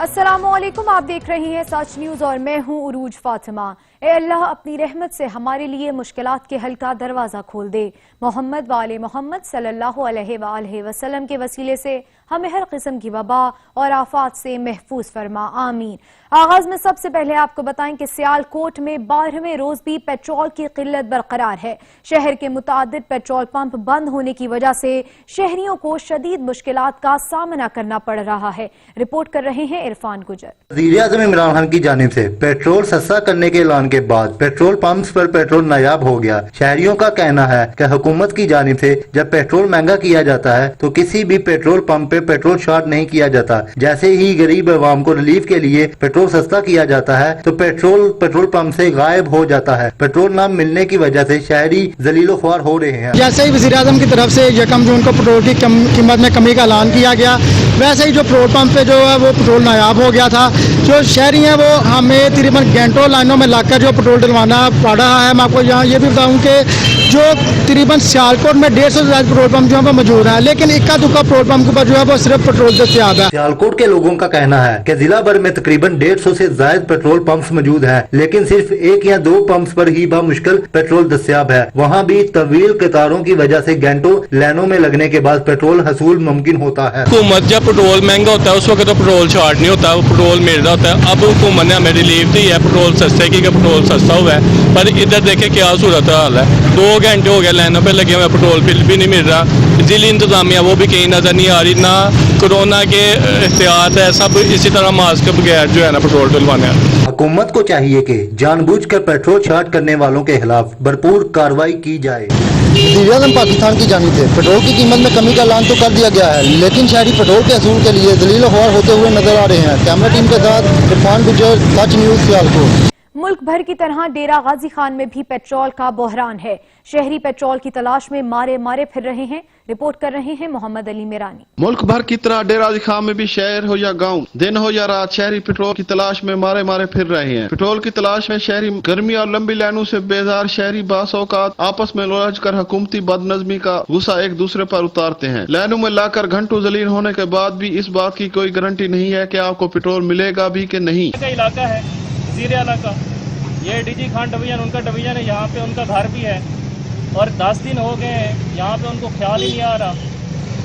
अस्सलाम वालेकुम, आप देख रहे हैं सच न्यूज और मैं हूं उरूज फातिमा। ए अल्लाह अपनी रहमत से हमारे लिए मुश्किलात के हल का दरवाजा खोल दे। मोहम्मद वाले मोहम्मद सल्लल्लाहु अलैहि वसल्लम के वसीले से हमें हर किस्म की वबा और आफात से महफूज फरमा, आमीन। आगाज में सबसे पहले आपको बताएं कि सियालकोट में 12वें रोज भी पेट्रोल की किल्लत बरकरार है। शहर के मुतादिद पेट्रोल पंप बंद होने की वजह से शहरियों को शदीद मुश्किलात का सामना करना पड़ रहा है। रिपोर्ट कर रहे हैं इरफान गुजर। वज़ीर-ए-आज़म इमरान खान की जानिब से पेट्रोल सस्ता करने के ऐलान के बाद पेट्रोल पंप्स पर पेट्रोल नायाब हो गया। शहरियों का कहना है कि हुकूमत की जानिब से जब पेट्रोल महंगा किया जाता है तो किसी भी पेट्रोल पंप पे पेट्रोल शार्ट नहीं किया जाता। जैसे ही गरीब अवाम को रिलीफ के लिए पेट्रोल सस्ता किया जाता है तो पेट्रोल पंप से गायब हो जाता है। पेट्रोल न मिलने की वजह से शहरी जलीलो ख्वार हो रहे हैं। जैसे ही वज़ीर-ए-आज़म की तरफ से 1 जून को पेट्रोल की कीमत में कमी का ऐलान किया गया, वैसे ही जो पेट्रोल पंप पे जो है वो पेट्रोल नायाब हो गया था। जो शहरी हैं वो हमें तकरीबन घंटों लाइनों में लाकर जो पेट्रोल डलवाना पड़ रहा है। मैं आपको यहाँ ये भी बताऊँ कि जो तकरीबन सियालकोट में 150 से ज्यादा पेट्रोल पंप जो है मौजूद है, लेकिन इक्का दुक्का पेट्रोल पंप के ऊपर जो है वो सिर्फ पेट्रोल दस्तयाब है। सियालकोट के लोगों का कहना है कि जिला भर में तकरीबन 150 से ज्यादा पेट्रोल पंप्स मौजूद हैं, लेकिन सिर्फ 1 या 2 पंप्स पर ही बामुश्किल पेट्रोल दस्तयाब है। वहाँ भी तवील कतारों की वजह से घंटों लाइनों में लगने के बाद पेट्रोल हसूल मुमकिन होता है। हुकूमत जब पेट्रोल महंगा होता है उस वक्त तो पेट्रोल शॉर्ट नहीं होता, वो पेट्रोल मिल रहा होता है। अब हुकूमत ने हमें रिलीफ दी है पेट्रोल सस्ते की, पेट्रोल सस्ता हुआ है, पर इधर देखे क्या सूरत हाल है। 2 घंटे हो गए लाइनों पे लगे हुए, पेट्रोल फिर भी नहीं मिल रहा। जिली इंतजामिया वो भी कहीं नजर नहीं आ रही, ना कोरोना के एहतियात है, सब इसी तरह मास्क के बगैर जो है ना पेट्रोल डलवाने। हुकूमत को चाहिए कि जानबूझकर पेट्रोल शार्ट करने वालों के खिलाफ भरपूर कार्रवाई की जाए। वज़ीर-ए-आज़म पाकिस्तान की जानिब से पेट्रोल की कीमत में कमी का ऐलान तो कर दिया गया है, लेकिन शहरी पेट्रोल के असूल के लिए जलील ख्वार होते हुए नजर आ रहे हैं। कैमरा टीम के साथ इरफान गुजर, सच न्यूज सियालकोट। मुल्क भर की तरह डेरा गाजी खान में भी पेट्रोल का बहरान है। शहरी पेट्रोल की तलाश में मारे फिर रहे हैं। रिपोर्ट कर रहे हैं मोहम्मद अली मेरानी। मुल्क भर की तरह डेरा गाजी खान में भी शहर हो या गांव, दिन हो या रात, शहरी पेट्रोल की तलाश में मारे फिर रहे हैं। पेट्रोल की तलाश में शहरी गर्मी और लंबी लाइनों से बेजार शहरी बास औकात आपस में लड़ज कर हुकूमती बदनज़मी का गुस्सा एक दूसरे पर उतारते हैं। लाइनों में लाकर घंटों जलील होने के बाद भी इस बात की कोई गारंटी नहीं है कि आपको पेट्रोल मिलेगा भी कि नहीं। इलाका है जीरा का, ये डीजी खान डिवीजन उनका डिवीजन है, यहाँ पे उनका घर भी है और 10 दिन हो गए हैं यहाँ पे उनको ख्याल ही नहीं आ रहा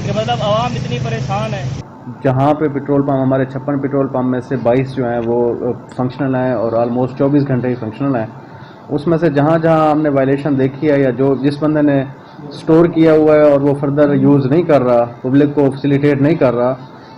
कि मतलब आवाम इतनी परेशान है। जहाँ पे पेट्रोल पंप हमारे 56 पेट्रोल पंप में से 22 जो हैं वो फंक्शनल हैं और ऑलमोस्ट 24 घंटे ही फंक्शनल हैं। उसमें से जहाँ हमने वायलेशन देखी है या जो जिस बंदे ने स्टोर किया हुआ है और वो फर्दर यूज़ नहीं कर रहा, पब्लिक को फैसिलिटेट नहीं कर रहा,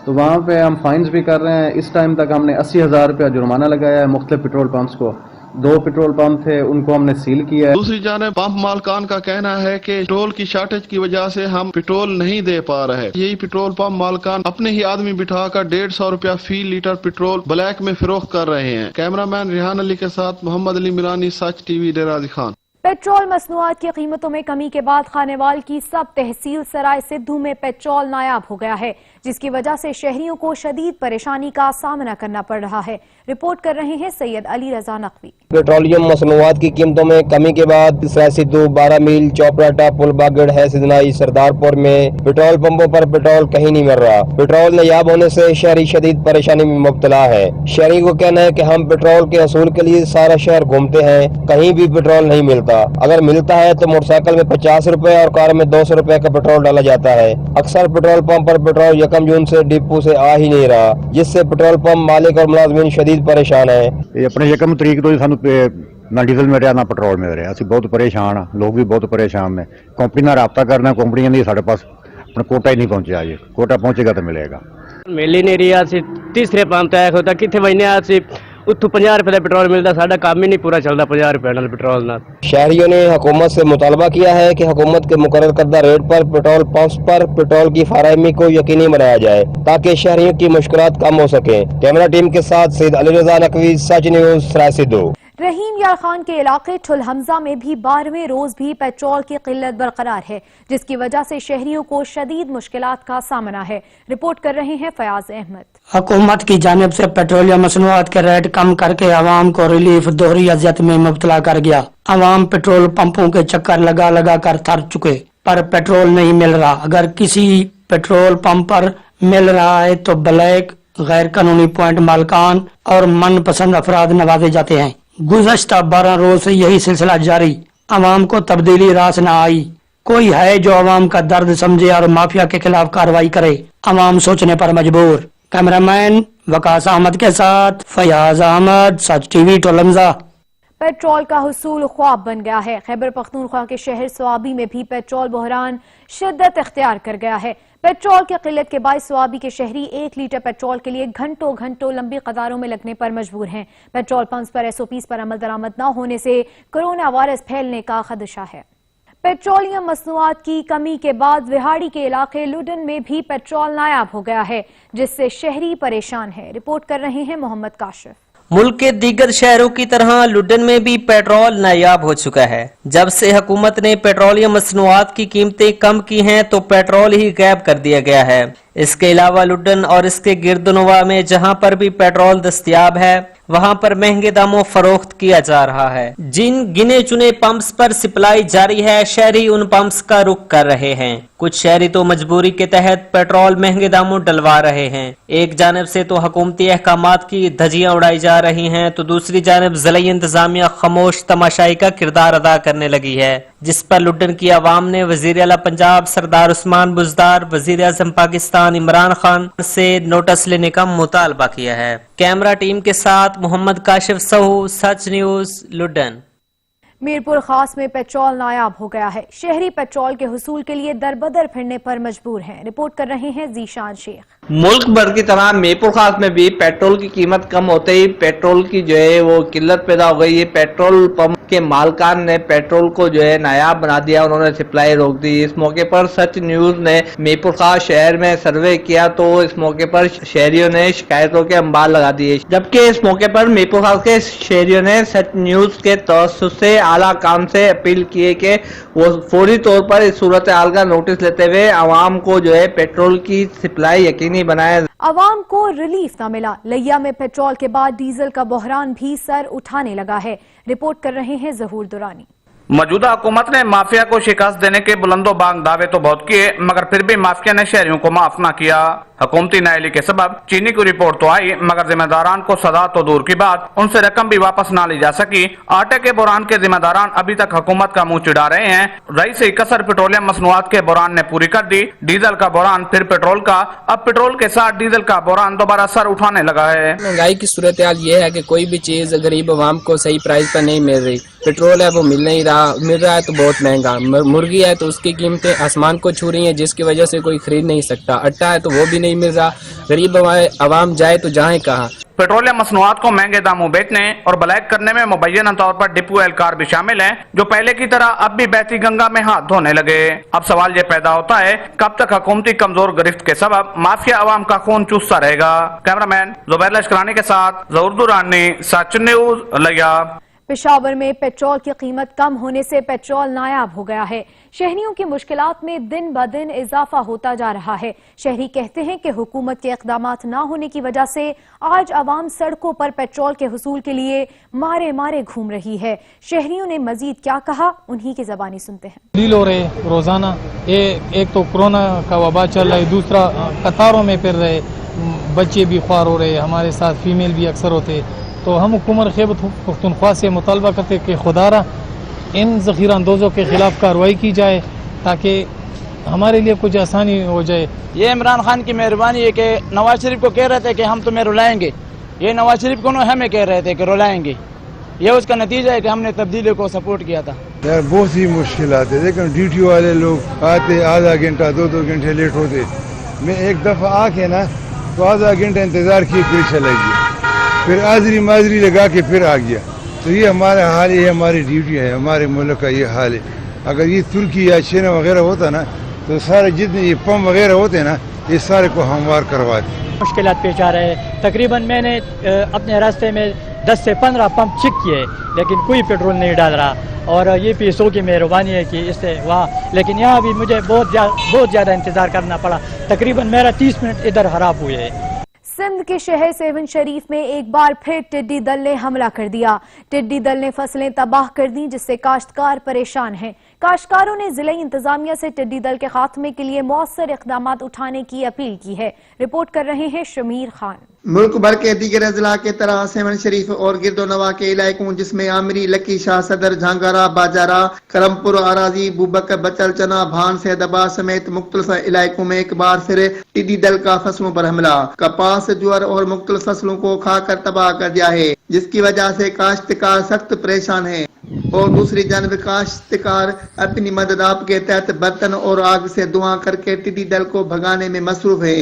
तो वहाँ पे हम फाइन्स भी कर रहे हैं। इस टाइम तक हमने 80,000 रुपया जुर्माना लगाया है मुख्तलिफ पेट्रोल पंप्स को। 2 पेट्रोल पंप थे उनको हमने सील किया है। दूसरी जानिब पंप मालकान का कहना है कि पेट्रोल की शॉर्टेज की वजह से हम पेट्रोल नहीं दे पा रहे। यही पेट्रोल पंप मालकान अपने ही आदमी बिठाकर 150 रुपया फी लीटर पेट्रोल ब्लैक में फरोख्त कर रहे हैं। कैमरामैन रिहान अली के साथ मोहम्मद अली मिरानी, सच टीवी, डेरा गाजी खान। पेट्रोल मसनूआत की कीमतों में कमी के बाद खानेवाल की सब तहसील सराय सिद्धू में पेट्रोल नायाब हो गया है, जिसकी वजह से शहरियों को शदीद परेशानी का सामना करना पड़ रहा है। रिपोर्ट कर रहे हैं सैयद अली रजा नकवी। पेट्रोलियम मसनूआत की कीमतों में कमी के बाद सराय सिद्धू, 12 मील, चौपराटा, पुलबागढ़ है, सिदनाई, सरदारपुर में पेट्रोल पंपों पर पेट्रोल कहीं नहीं मिल रहा। पेट्रोल नायाब होने से शहरी शदीद परेशानी में मुब्तला है। शहरी को कहना है कि हम पेट्रोल के असूल के लिए सारा शहर घूमते हैं, कहीं भी पेट्रोल नहीं मिलता। अगर मिलता है तो मोटरसाइकिल में 50 रुपए और कार में 200 रुपए का पेट्रोल डाला जाता है। अक्सर पेट्रोल पंप पर पेट्रोल 1 जून से डिपो से आ ही नहीं रहा, जिससे पेट्रोल पंप मालिक और मुलाजमीन शदीद परेशान है। अपने 1 तरीक तो सानू ना डीजल मिल रहा ना पेट्रोल मिल रहा, असं बहुत परेशान हाँ, लोग भी बहुत परेशान ने। कंपनी नाल राबता करना, कंपनी कहती साढ़े पास अपना कोटा ही नहीं पहुंचा, अजे कोटा पहुंचेगा तो मिलेगा। मिल ही नहीं रही, तीसरे पंप तक होता कितने बजने उत्थों 50 रुपए का पेट्रोल मिलता, साडा काम ही नहीं पूरा चलता 50 रुपए नाल पेट्रोल नाल। शहरियों ने हुकूमत से मुतालबा किया है कि हुकूमत के मुकर्रर करदा रेट पर पेट्रोल पंप्स पर पेट्रोल की फराहमी को यकीनी बनाया जाए ताकि शहरियों की मुश्किलात कम हो सके। कैमरा टीम के साथ सैयद अली रजा नकवी, सच न्यूज, सराय सिद्धू। रहीम यार खान के इलाके ठुल हमजा में भी 12वें रोज भी पेट्रोल की किल्लत बरकरार है, जिसकी वजह से शहरियों को शदीद मुश्किलात का सामना है। रिपोर्ट कर रहे हैं फयाज अहमद। हुकूमत की जानिब से पेट्रोलियम मसनूआत के रेट कम करके आवाम को रिलीफ दोहरी अजियत में मुब्तला कर गया। आवाम पेट्रोल पंपों के चक्कर लगा कर थक चुके, पर पेट्रोल नहीं मिल रहा। अगर किसी पेट्रोल पंप पर मिल रहा है तो ब्लैक गैर कानूनी पॉइंट मालकान और मनपसंद अफराद नवाजे जाते हैं। गुज़श्ता 12 रोज से यही सिलसिला जारी, अवाम को तब्दीली रास न आई। कोई है जो अवाम का दर्द समझे और माफिया के खिलाफ कार्रवाई करे, अवाम सोचने पर मजबूर। कैमरामैन वकास अहमद के साथ फयाज अहमद, सच टीवी टोलंजा। पेट्रोल का हुसूल ख्वाब बन गया है। खैबर पख्तूनख्वा के शहर स्वाबी में भी पेट्रोल बहरान शिद्दत इख्तियार कर गया है। पेट्रोल की किल्लत के बायस स्वाबी के शहरी 1 लीटर पेट्रोल के लिए घंटों घंटों लंबी कतारों में लगने पर मजबूर हैं। पेट्रोल पंप्स पर SOPs पर अमल दरामद न होने से कोरोना वायरस फैलने का खदशा है। पेट्रोलियम मसनूआत की कमी के बाद विहाड़ी के इलाके लुडन में भी पेट्रोल नायाब हो गया है, जिससे शहरी परेशान है। रिपोर्ट कर रहे हैं मोहम्मद काशिफ। मुल्क के दीगर शहरों की तरह लुडन में भी पेट्रोल नायाब हो चुका है। जब से हुकूमत ने पेट्रोलियम मसनूआत की कीमतें कम की हैं तो पेट्रोल ही गायब कर दिया गया है। इसके अलावा लुडन और इसके गिरदनवा में जहां पर भी पेट्रोल दस्तयाब है वहां पर महंगे दामों फरोख्त किया जा रहा है। जिन गिने चुने पंप्स पर सप्लाई जारी है, शहरी उन पंप्स का रुख कर रहे हैं। कुछ शहरी तो मजबूरी के तहत पेट्रोल महंगे दामों डलवा रहे हैं। एक जानब से तो हुकूमती अहकामात की धज्जियां उड़ाई जा रही हैं, तो दूसरी जानब ज़िला इंतजामिया खामोश तमाशाई का किरदार अदा करने लगी है, जिस पर लुडन की आवाम ने वजीर आला पंजाब सरदार उस्मान बुज़दार, वजीर आज़म पाकिस्तान इमरान खान से नोटिस लेने का मुतालबा किया है। कैमरा टीम के साथ मोहम्मद काशिफ सहू, सच न्यूज, लुडन। मीरपुर खास में पेट्रोल नायाब हो गया है। शहरी पेट्रोल के हुसूल के लिए दरबदर फिरने पर मजबूर हैं। रिपोर्ट कर रहे हैं जीशान शेख। मुल्क भर की तरह मीरपुर खास में भी पेट्रोल की कीमत कम होते ही पेट्रोल की जो है वो किल्लत पैदा हो गई है। पेट्रोल पंप के मालकान ने पेट्रोल को जो है नायाब बना दिया, उन्होंने सप्लाई रोक दी। इस मौके पर सच न्यूज ने मीरपुर खास शहर में सर्वे किया तो इस मौके पर शहरियों ने शिकायतों के अंबार लगा दिए, जबकि इस मौके पर मीरपुर खास के शहरियों ने सच न्यूज के तवज्जुह से आला काम से अपील किए कि वो फौरी तौर पर इस सूरत हाल का नोटिस लेते हुए आवाम को जो है पेट्रोल की सप्लाई यकीनी बनाए। आवाम को रिलीफ न मिला। लिया में पेट्रोल के बाद डीजल का बहरान भी सर उठाने लगा है। रिपोर्ट कर रहे हैं जहूर दुरानी। मौजूदा हुकूमत ने माफिया को शिकस्त देने के बुलंदो बांग दावे तो बहुत किए, मगर फिर भी माफिया ने शहरियों को माफ न किया। हुकूमती नाअहली के सबब चीनी की रिपोर्ट तो आई, मगर जिम्मेदारान को सजा तो दूर की बात, उनसे रकम भी वापस न ली जा सकी। आटे के बुरान के जिम्मेदारान अभी तक हुकूमत का मुंह चिढ़ा रहे हैं। रईस कसर पेट्रोलियम मसनूआत के बुरान ने पूरी कर दी। डीजल का बुरान, फिर पेट्रोल का, अब पेट्रोल के साथ डीजल का बुरान दोबारा सर उठाने लगा है। महंगाई की सूरत हाल ये है कि कोई भी चीज गरीब आवाम को सही प्राइस पर नहीं मिल रही। पेट्रोल है वो मिल नहीं रहा, मिल रहा है तो बहुत महंगा। मुर्गी है तो उसकी कीमतें आसमान को छू रही हैं, जिसकी वजह से कोई खरीद नहीं सकता। आटा है तो वो भी नहीं मिल रहा। गरीब आवाम जाए तो जाए कहाँ। पेट्रोलियम मसनूआत को महंगे दामों बेचने और ब्लैक करने में मुबैना तौर पर डिपो एहलकार भी शामिल हैं, जो पहले की तरह अब भी बहती गंगा में हाथ धोने लगे। अब सवाल ये पैदा होता है, कब तक हुकूमती कमजोर गिरफ्त के सबब माफिया आवाम का खून चूसता रहेगा। कैमरामैन जुबैर लश्करानी के साथ जहूर दुरानी, सच न्यूज, लिया। पेशावर में पेट्रोल की कीमत कम होने से पेट्रोल नायाब हो गया है। शहरियों की मुश्किलात में दिन ब दिन इजाफा होता जा रहा है। शहरी कहते हैं कि हुकूमत के इक़दामात न होने की वजह से आज आवाम सड़कों पर पेट्रोल के हुसूल के लिए मारे मारे घूम रही है। शहरियों ने मजीद क्या कहा, उन्हीं की ज़बानी सुनते हैं। डील हो रहे रोजाना, एक तो कोरोना का वबा चल रहा है, दूसरा कतारों में फिर रहे, बच्चे भी ख्वार हो रहे, हमारे साथ फीमेल भी अक्सर होते। तो हम हुकूमत खैबर पख्तूनख्वा से मुतालबा करते कि खुदारा इन ज़ख़ीरा अंदोज़ों के खिलाफ कार्रवाई की जाए ताकि हमारे लिए कुछ आसानी हो जाए। ये इमरान खान की मेहरबानी है कि नवाज शरीफ को कह रहे थे कि हम तुम्हें रुलाएंगे, ये नवाज शरीफ को हमें कह रहे थे कि रुलाएंगे। ये उसका नतीजा है कि हमने तब्दीली को सपोर्ट किया था। यार बहुत ही मुश्किल आते, लेकिन ड्यूटी वाले लोग आते आधा घंटा 2-2 घंटे लेट होते। मैं एक दफ़ा आके ना तो आधा घंटा इंतज़ार किए फिर चला गया, फिर हाजिरी माजरी लगा के फिर आ गया। तो ये हमारा हाल है, हमारी ड्यूटी है, हमारे मुल्क का ये हाल है। अगर ये तुर्की या चाइना वगैरह होता ना तो सारे जितने ये पंप वगैरह होते ना ये सारे को हमवार करवाते। मुश्किलात पेश आ रहे हैं। तकरीबन मैंने अपने रास्ते में 10 से 15 पंप चेक किए, लेकिन कोई पेट्रोल नहीं डाल रहा। और ये PSO की मेहरबानी है कि इससे वहाँ, लेकिन यहाँ भी मुझे बहुत ज़्यादा इंतज़ार करना पड़ा। तकरीबन मेरा 30 मिनट इधर खराब हुए। सिंध के शहर सेवन शरीफ में एक बार फिर टिड्डी दल ने हमला कर दिया। टिड्डी दल ने फसलें तबाह कर दी, जिससे काश्तकार परेशान हैं। काश्तकारों ने जिला इंतजामिया से टिड्डी दल के खात्मे के लिए मौसर इकदाम उठाने की अपील की है। रिपोर्ट कर रहे हैं शमीर खान। मुल्क भर के दीगर अजला के तरह सेवन शरीफ और गिरदोनवा के इलाकों जिसमें आमरी, लकी शाह, सदर, झांगारा, बाजारा, करमपुर, आराजी, बुबकर, बचल, चना, भान, सैदाबाद समेत मुख्तलिफ इलाकों में एक बार फिर टिड्डी दल का फसलों पर हमला कपास, ज्वार और मुख्तलिफ फसलों को खाकर तबाह कर दिया है, जिसकी वजह से काश्तकार सख्त परेशान है और दूसरी जानब काश्तकार अपनी मदद आपके तहत बर्तन और आग से धुआं करके टिड्डी दल को भगाने में मसरूफ है।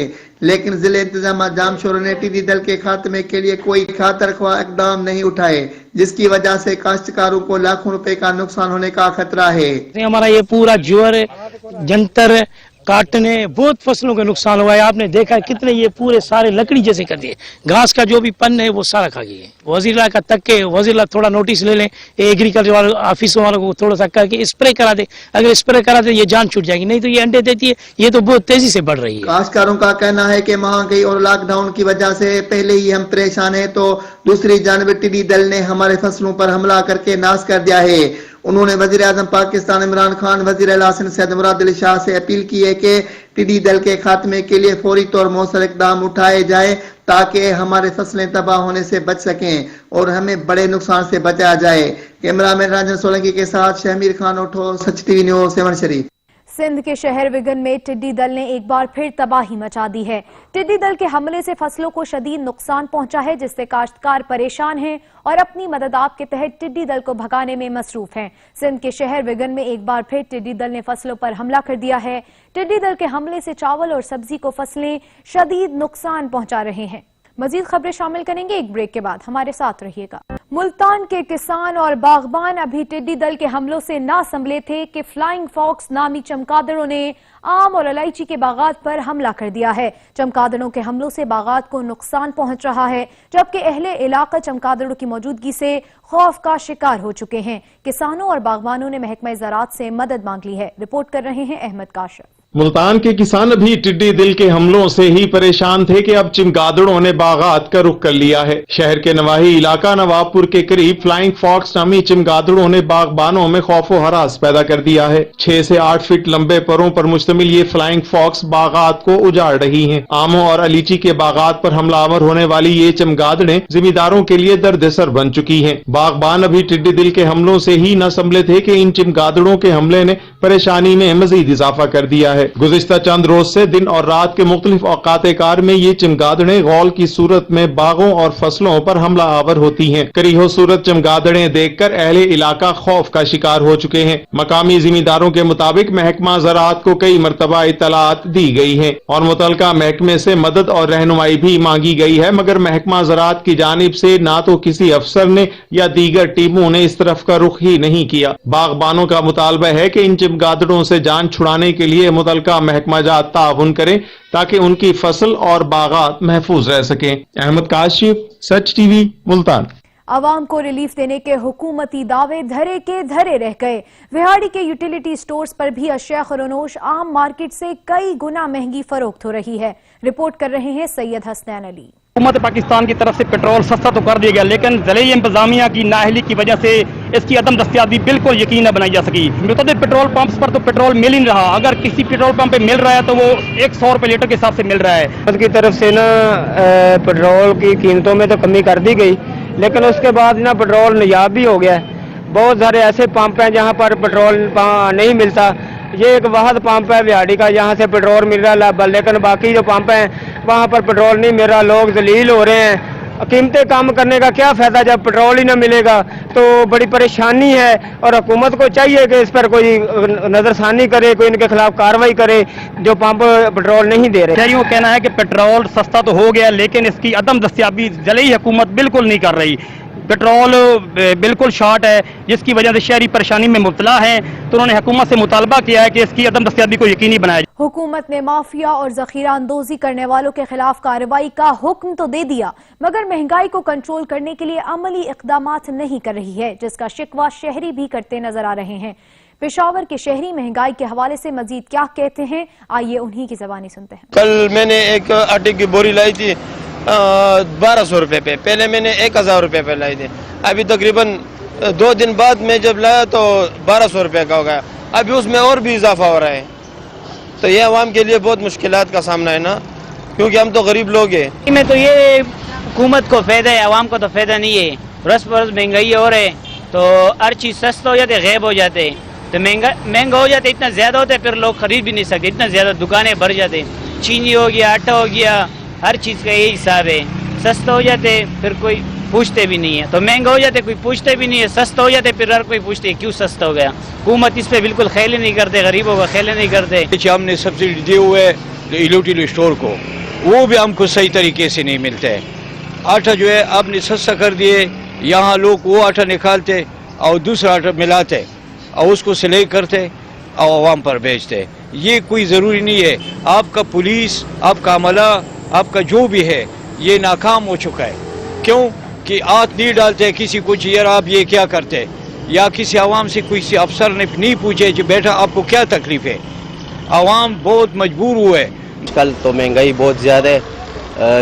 लेकिन जिले इंतजाम जामशोर ने टिड्डी दल के खात्मे के लिए कोई खातरख्वाह इकदाम नहीं उठाए, जिसकी वजह से काश्तकारों को लाखों रुपए का नुकसान होने का खतरा है। हमारा ये पूरा ज्वार, जंतर काटने बहुत फसलों का नुकसान हुआ है। आपने देखा कितने ये पूरे सारे लकड़ी जैसे कर दिए, घास का जो भी पन्न है वो सारा खा गई है। वजीरा का तक के वजीरा थोड़ा नोटिस ले लें, एग्रीकल्चर वाले ऑफिस वालों को थोड़ा सा करके स्प्रे करा दे, अगर स्प्रे करा दे ये जान छूट जाएगी, नहीं तो ये अंडे देती है, ये तो बहुत तेजी से बढ़ रही है। काश्तकारों का कहना है कि महंगाई और लॉकडाउन की वजह से पहले ही हम परेशान है, तो दूसरी जानब टिड्डी दल ने हमारे फसलों पर हमला करके नाश कर दिया है। उन्होंने वजीर आजम पाकिस्तान इमरान खान, वजीर आला सैयद मुराद अली शाह से अपील की है कि टिड्डी दल के खात्मे के लिए फौरी तौर मौसर इकदाम उठाए जाए ताकि हमारे फसलें तबाह होने से बच सकें और हमें बड़े नुकसान से बचाया जाए। कैमरामैन राजन सोलंकी के साथ शमीर खान, उठो सच टीवी न्यूज़, सेवन शरीफ। सिंध के शहर विगन में टिड्डी दल ने एक बार फिर तबाही मचा दी है। टिड्डी दल के हमले से फसलों को शदीद नुकसान पहुंचा है, जिससे काश्तकार परेशान हैं और अपनी मदद आप के तहत टिड्डी दल को भगाने में मसरूफ हैं। सिंध के शहर विगन में एक बार फिर टिड्डी दल ने फसलों पर हमला कर दिया है। टिड्डी दल के हमले से चावल और सब्जी को फसलें शदीद नुकसान पहुंचा रहे हैं। मजीद खबरें शामिल करेंगे एक ब्रेक के बाद, हमारे साथ रहिएगा। मुल्तान के किसान और बागबान अभी टिड्डी दल के हमलों से ना संभले थे कि फ्लाइंग फॉक्स नामी चमगादड़ों ने आम और इलायची के बागात पर हमला कर दिया है। चमगादड़ों के हमलों से बागात को नुकसान पहुंच रहा है, जबकि अहले इलाका चमगादड़ों की मौजूदगी से खौफ का शिकार हो चुके हैं। किसानों और बागबानों ने महकमा ज़राअत से मदद मांग ली है। रिपोर्ट कर रहे हैं अहमद काशिफ। मुल्तान के किसान भी टिड्डी दिल के हमलों से ही परेशान थे कि अब चमगादड़ों ने बागात का रुख कर लिया है। शहर के नवाही इलाका नवाबपुर के करीब फ्लाइंग फॉक्स नामी चमगादड़ों ने बागबानों में खौफ व हरास पैदा कर दिया है। 6 से 8 फीट लंबे परों पर मुश्तमिल ये फ्लाइंग फॉक्स बागात को उजाड़ रही हैं। आमों और अलीची के बागात पर हमलावर होने वाली ये चमगादड़ें जिम्मेदारों के लिए दर्दसर बन चुकी हैं। बागबान अभी टिड्डी दिल के हमलों से ही न संभले थे कि इन चमगादड़ों के हमले ने परेशानी में मजीद इजाफा कर दिया है। गुज़िश्ता चंद रोज से दिन और रात के मुख्तलिफ औकात कार में ये चमगादड़ें गौल की सूरत में बागों और फसलों पर हमला आवर होती हैं। करीहो सूरत चमगादड़ें देखकर अहले इलाका खौफ का शिकार हो चुके हैं। मकामी जिम्मेदारों के मुताबिक महकमा ज़राअत को कई मरतबा इतलात दी गई है और मुतलका महकमे से मदद और रहनुमाई भी मांगी गई है, मगर महकमा ज़राअत की जानिब से ना तो किसी अफसर ने या दीगर टीमों ने इस तरफ का रुख ही नहीं किया। बागबानों का मुतालबा है कि इन चमगादड़ों से जान छुड़ाने के लिए मुतलका महकमा जात ताउन करें ताकि उनकी फसल और बागात महफूज रह सकें। अहमद काशिफ, सच टीवी, मुल्तान। आवाम को रिलीफ देने के हुकूमती दावे धरे के धरे रह गए। विहाड़ी के यूटिलिटी स्टोर्स पर भी अशिया खरोनोश आम मार्केट से कई गुना महंगी फरोख्त हो रही है। रिपोर्ट कर रहे हैं सैयद हसनैन अली। हुकूमत पाकिस्तान की तरफ से पेट्रोल सस्ता तो कर दिया गया, लेकिन ज़िले इंतजामिया की नाअहली की वजह से इसकी अदम दस्तयाबी बिल्कुल यकीन न बनाई जा सकी। मुतअद्दिद पेट्रोल पंप्स पर तो पेट्रोल मिल ही नहीं रहा, अगर किसी पेट्रोल पंप पे मिल रहा है तो वो 100 रुपये लीटर के हिसाब से मिल रहा है। हुकूमत की तरफ से ना पेट्रोल की कीमतों में तो कमी कर दी गई, लेकिन उसके बाद ना पेट्रोल नायाब भी हो गया। बहुत सारे ऐसे पंप हैं जहाँ पर पेट्रोल नहीं मिलता। ये एक वाहद पंप है बिहाड़ी का, यहाँ से पेट्रोल मिल रहा है, लेकिन बाकी जो पंप हैं वहाँ पर पेट्रोल नहीं मिल रहा। लोग जलील हो रहे हैं। कीमतें कम करने का क्या फायदा जब पेट्रोल ही ना मिलेगा, तो बड़ी परेशानी है और हुकूमत को चाहिए कि इस पर कोई नजरसानी करे, कोई इनके खिलाफ कार्रवाई करे जो पंप पेट्रोल नहीं दे रहे। शहरियों का कहना है कि पेट्रोल सस्ता तो हो गया, लेकिन इसकी अदम दस्तयाबी ज़िले हुकूमत बिल्कुल नहीं कर रही। पेट्रोल बिल्कुल शॉर्ट है, जिसकी वजह से शहरी परेशानी में मुब्तला है, तो उन्होंने हुकूमत से मुतालबा किया है कि इसकी अदम दस्तयाबी को यकीनी बनाया जाए। हुकूमत ने माफिया और जखीरा अंदोजी करने वालों के खिलाफ कार्रवाई का हुक्म तो दे दिया, मगर महंगाई को कंट्रोल करने के लिए अमली इक़दामात नहीं कर रही है, जिसका शिकवा शहरी भी करते नजर आ रहे हैं। पेशावर के शहरी महंगाई के हवाले से मजीद क्या कहते हैं, आइए उन्हीं की ज़बानी सुनते हैं। कल मैंने एक आटे की बोरी लाई थी 1200 रुपये पे, पहले मैंने 1000 रुपये पे लाई थी। अभी तकरीबन 2 दिन बाद मैं जब लाया तो 1200 रुपये का हो गया। अभी उसमें और भी इजाफा हो रहा है, तो ये आवाम के लिए बहुत मुश्किलात का सामना है ना, क्योंकि हम तो गरीब लोग हैं। में तो ये हुकूमत को फायदा है, आवाम को तो फायदा नहीं है। बरस बरस महंगाई हो रही है तो हर चीज़ सस्ता हो जाते, गैब हो जाते, तो महंगा हो जाते, इतना ज़्यादा होता है फिर लोग खरीद भी नहीं सकते, इतना ज़्यादा दुकानें भर जाते। चीनी हो गया, आटा हो गया, हर चीज़ का यही हिसाब है। सस्ता हो जाते फिर कोई पूछते भी नहीं है, तो महंगा हो जाते कोई पूछते भी नहीं है, सस्ता हो जाते फिर हर कोई पूछते है क्यों सस्ता हो गया। हुकूमत इस पे बिल्कुल ख्याल ही नहीं करते, गरीबों का ख्याल नहीं करते। हमने सब्सिडी दिए हुए इलोटिल स्टोर को, वो भी हमको सही तरीके से नहीं मिलता है। आटा जो है आपने सस्ता कर दिए, यहाँ लोग वो आटा निकालते और दूसरा आटा मिलाते और उसको सिलाई करते और आवाम पर बेचते। ये कोई ज़रूरी नहीं है। आपका पुलिस, आपका अमला, आपका जो भी है ये नाकाम हो चुका है। क्यों कि हाथ नहीं डालते किसी को, यार आप ये क्या करते, या किसी आवाम से किसी अफसर ने नहीं पूछे कि बेटा आपको क्या तकलीफ है। आवाम बहुत मजबूर हुए। कल तो महंगाई बहुत ज़्यादा है,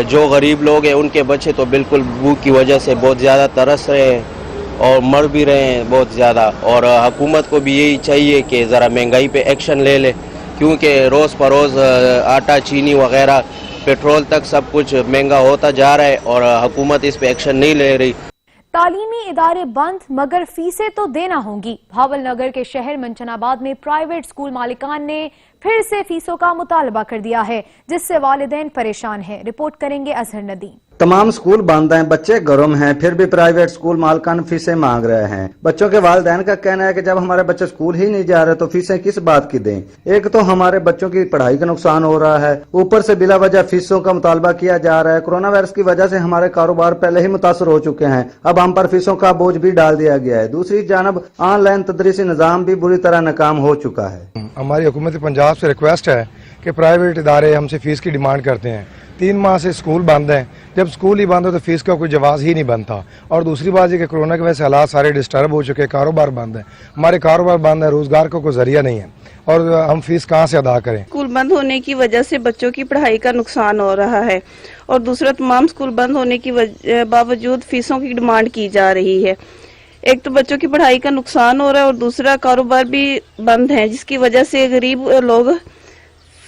जो गरीब लोग हैं उनके बच्चे तो बिल्कुल भूख की वजह से बहुत ज़्यादा तरस रहे हैं और मर भी रहे हैं बहुत ज़्यादा। और हुकूमत को भी यही चाहिए कि ज़रा महंगाई पे एक्शन ले ले, क्योंकि रोज़ बरोज़ आटा, चीनी वगैरह, पेट्रोल तक सब कुछ महंगा होता जा रहा है और हुकूमत इस पे एक्शन नहीं ले रही। तालीमी इदारे बंद मगर फीसें तो देना होंगी। भावल नगर के शहर मंचनाबाद में प्राइवेट स्कूल मालिकान ने फिर से फीसों का मुतालबा कर दिया है, जिससे वालिदैन परेशान हैं। रिपोर्ट करेंगे अजहर नदीम। तमाम स्कूल बंद हैं, बच्चे घरों में हैं, फिर भी प्राइवेट स्कूल मालिकान फीसें मांग रहे हैं। बच्चों के वालिदैन का कहना है कि जब हमारे बच्चे स्कूल ही नहीं जा रहे तो फीसें किस बात की दें। एक तो हमारे बच्चों की पढ़ाई का नुकसान हो रहा है, ऊपर से बिला वजह फीसों का मुतालबा किया जा रहा है। कोरोना वायरस की वजह से हमारे कारोबार पहले ही मुतासर हो चुके हैं, अब हम पर फीसों का बोझ भी डाल दिया गया है। दूसरी जानब ऑनलाइन तदरीसी निज़ाम भी बुरी तरह नाकाम हो चुका है। हमारी हुकूमत पंजाब से रिक्वेस्ट है कि प्राइवेट इदारे हमसे फीस की डिमांड करते हैं। 3 माह से स्कूल बंद हैं, जब स्कूल ही बंद हो तो फीस का कोई जवाब ही नहीं बनता। और दूसरी बात ये कि कोरोना की वजह से हालात सारे डिस्टर्ब हो चुके हैं, कारोबार बंद है, हमारे कारोबार बंद है, रोजगार का कोई जरिया नहीं है और हम फीस कहाँ से अदा करें। स्कूल बंद होने की वजह से बच्चों की पढ़ाई का नुकसान हो रहा है और दूसरा तमाम स्कूल बंद होने की बावजूद फीसों की डिमांड की जा रही है। एक तो बच्चों की पढ़ाई का नुकसान हो रहा है और दूसरा कारोबार भी बंद है, जिसकी वजह से गरीब लोग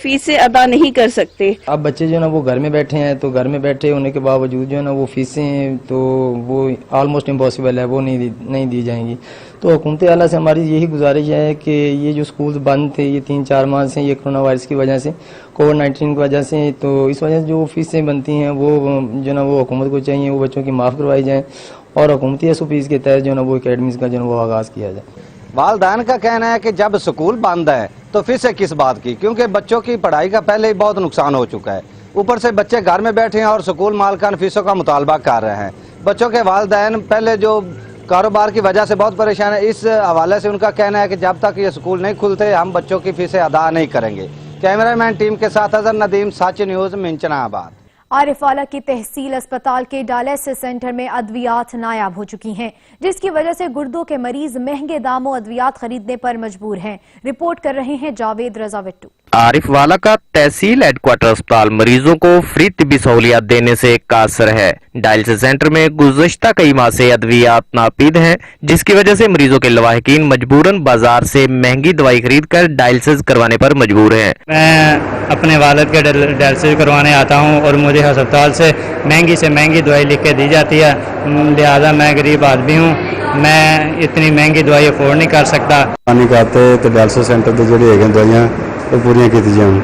फीसें अदा नहीं कर सकते। अब बच्चे जो है ना वो घर में बैठे हैं, तो घर में बैठे होने के बावजूद जो है ना वो फीसें तो वो ऑलमोस्ट इम्पॉसिबल है, वो नहीं दी जाएंगी। तो हुकूमत आला से हमारी यही गुजारिश है कि ये जो स्कूल बंद थे ये 3-4 माह से, ये कोरोना वायरस की वजह से, कोविड-19 की वजह से, तो इस वजह से जो फीसें बनती हैं वो जो ना वो हुकूमत को चाहिए वो बच्चों की माफ़ करवाई जाए और हुकूमती SOPs के तहत जो ना वो अकेडमीज़ का जो वो आगाज़ किया जाए। वालिदैन का कहना है कि जब स्कूल बंद है तो फीसें किस बात की, क्योंकि बच्चों की पढ़ाई का पहले ही बहुत नुकसान हो चुका है, ऊपर से बच्चे घर में बैठे हैं और स्कूल मालिकान फीसों का मुतालबा कर रहे हैं। बच्चों के वालिदैन पहले जो कारोबार की वजह से बहुत परेशान है, इस हवाले से उनका कहना है कि जब तक ये स्कूल नहीं खुलते हम बच्चों की फीसें अदा नहीं करेंगे। कैमरामैन टीम के साथ अजहर नदीम, साच न्यूज़, मंचनाबाद। आरिफ वाला की तहसील अस्पताल के डायलिसिस सेंटर में अद्वियात नायाब हो चुकी हैं, जिसकी वजह से गुर्दों के मरीज महंगे दामों अद्वियात खरीदने पर मजबूर हैं। रिपोर्ट कर रहे हैं जावेद रजा विट्टू। आरिफ वाला का तहसील हेडक्वार्टर अस्पताल मरीजों को फ्री तिब्बी सहूलियात देने से कासर है। डायलिसिस सेंटर में गुज़श्ता कई माह से अद्वियात नापीद हैं, जिसकी वजह से मरीजों के लवाहिकीन मजबूरन बाजार से महंगी दवाई खरीद कर डायलिसिस करवाने पर मजबूर हैं। मैं अपने वालिद के डायलिसिस करवाने आता हूँ और मुझे अस्पताल से महंगी दवाई लिख के दी जाती है, लिहाजा मैं गरीब आदमी हूँ, मैं इतनी महंगी दवाई अफोर्ड नहीं कर सकता। पानी करते तो डायलिसिस सेंटर की जी है दवाइयाँ वो पूरी की जान,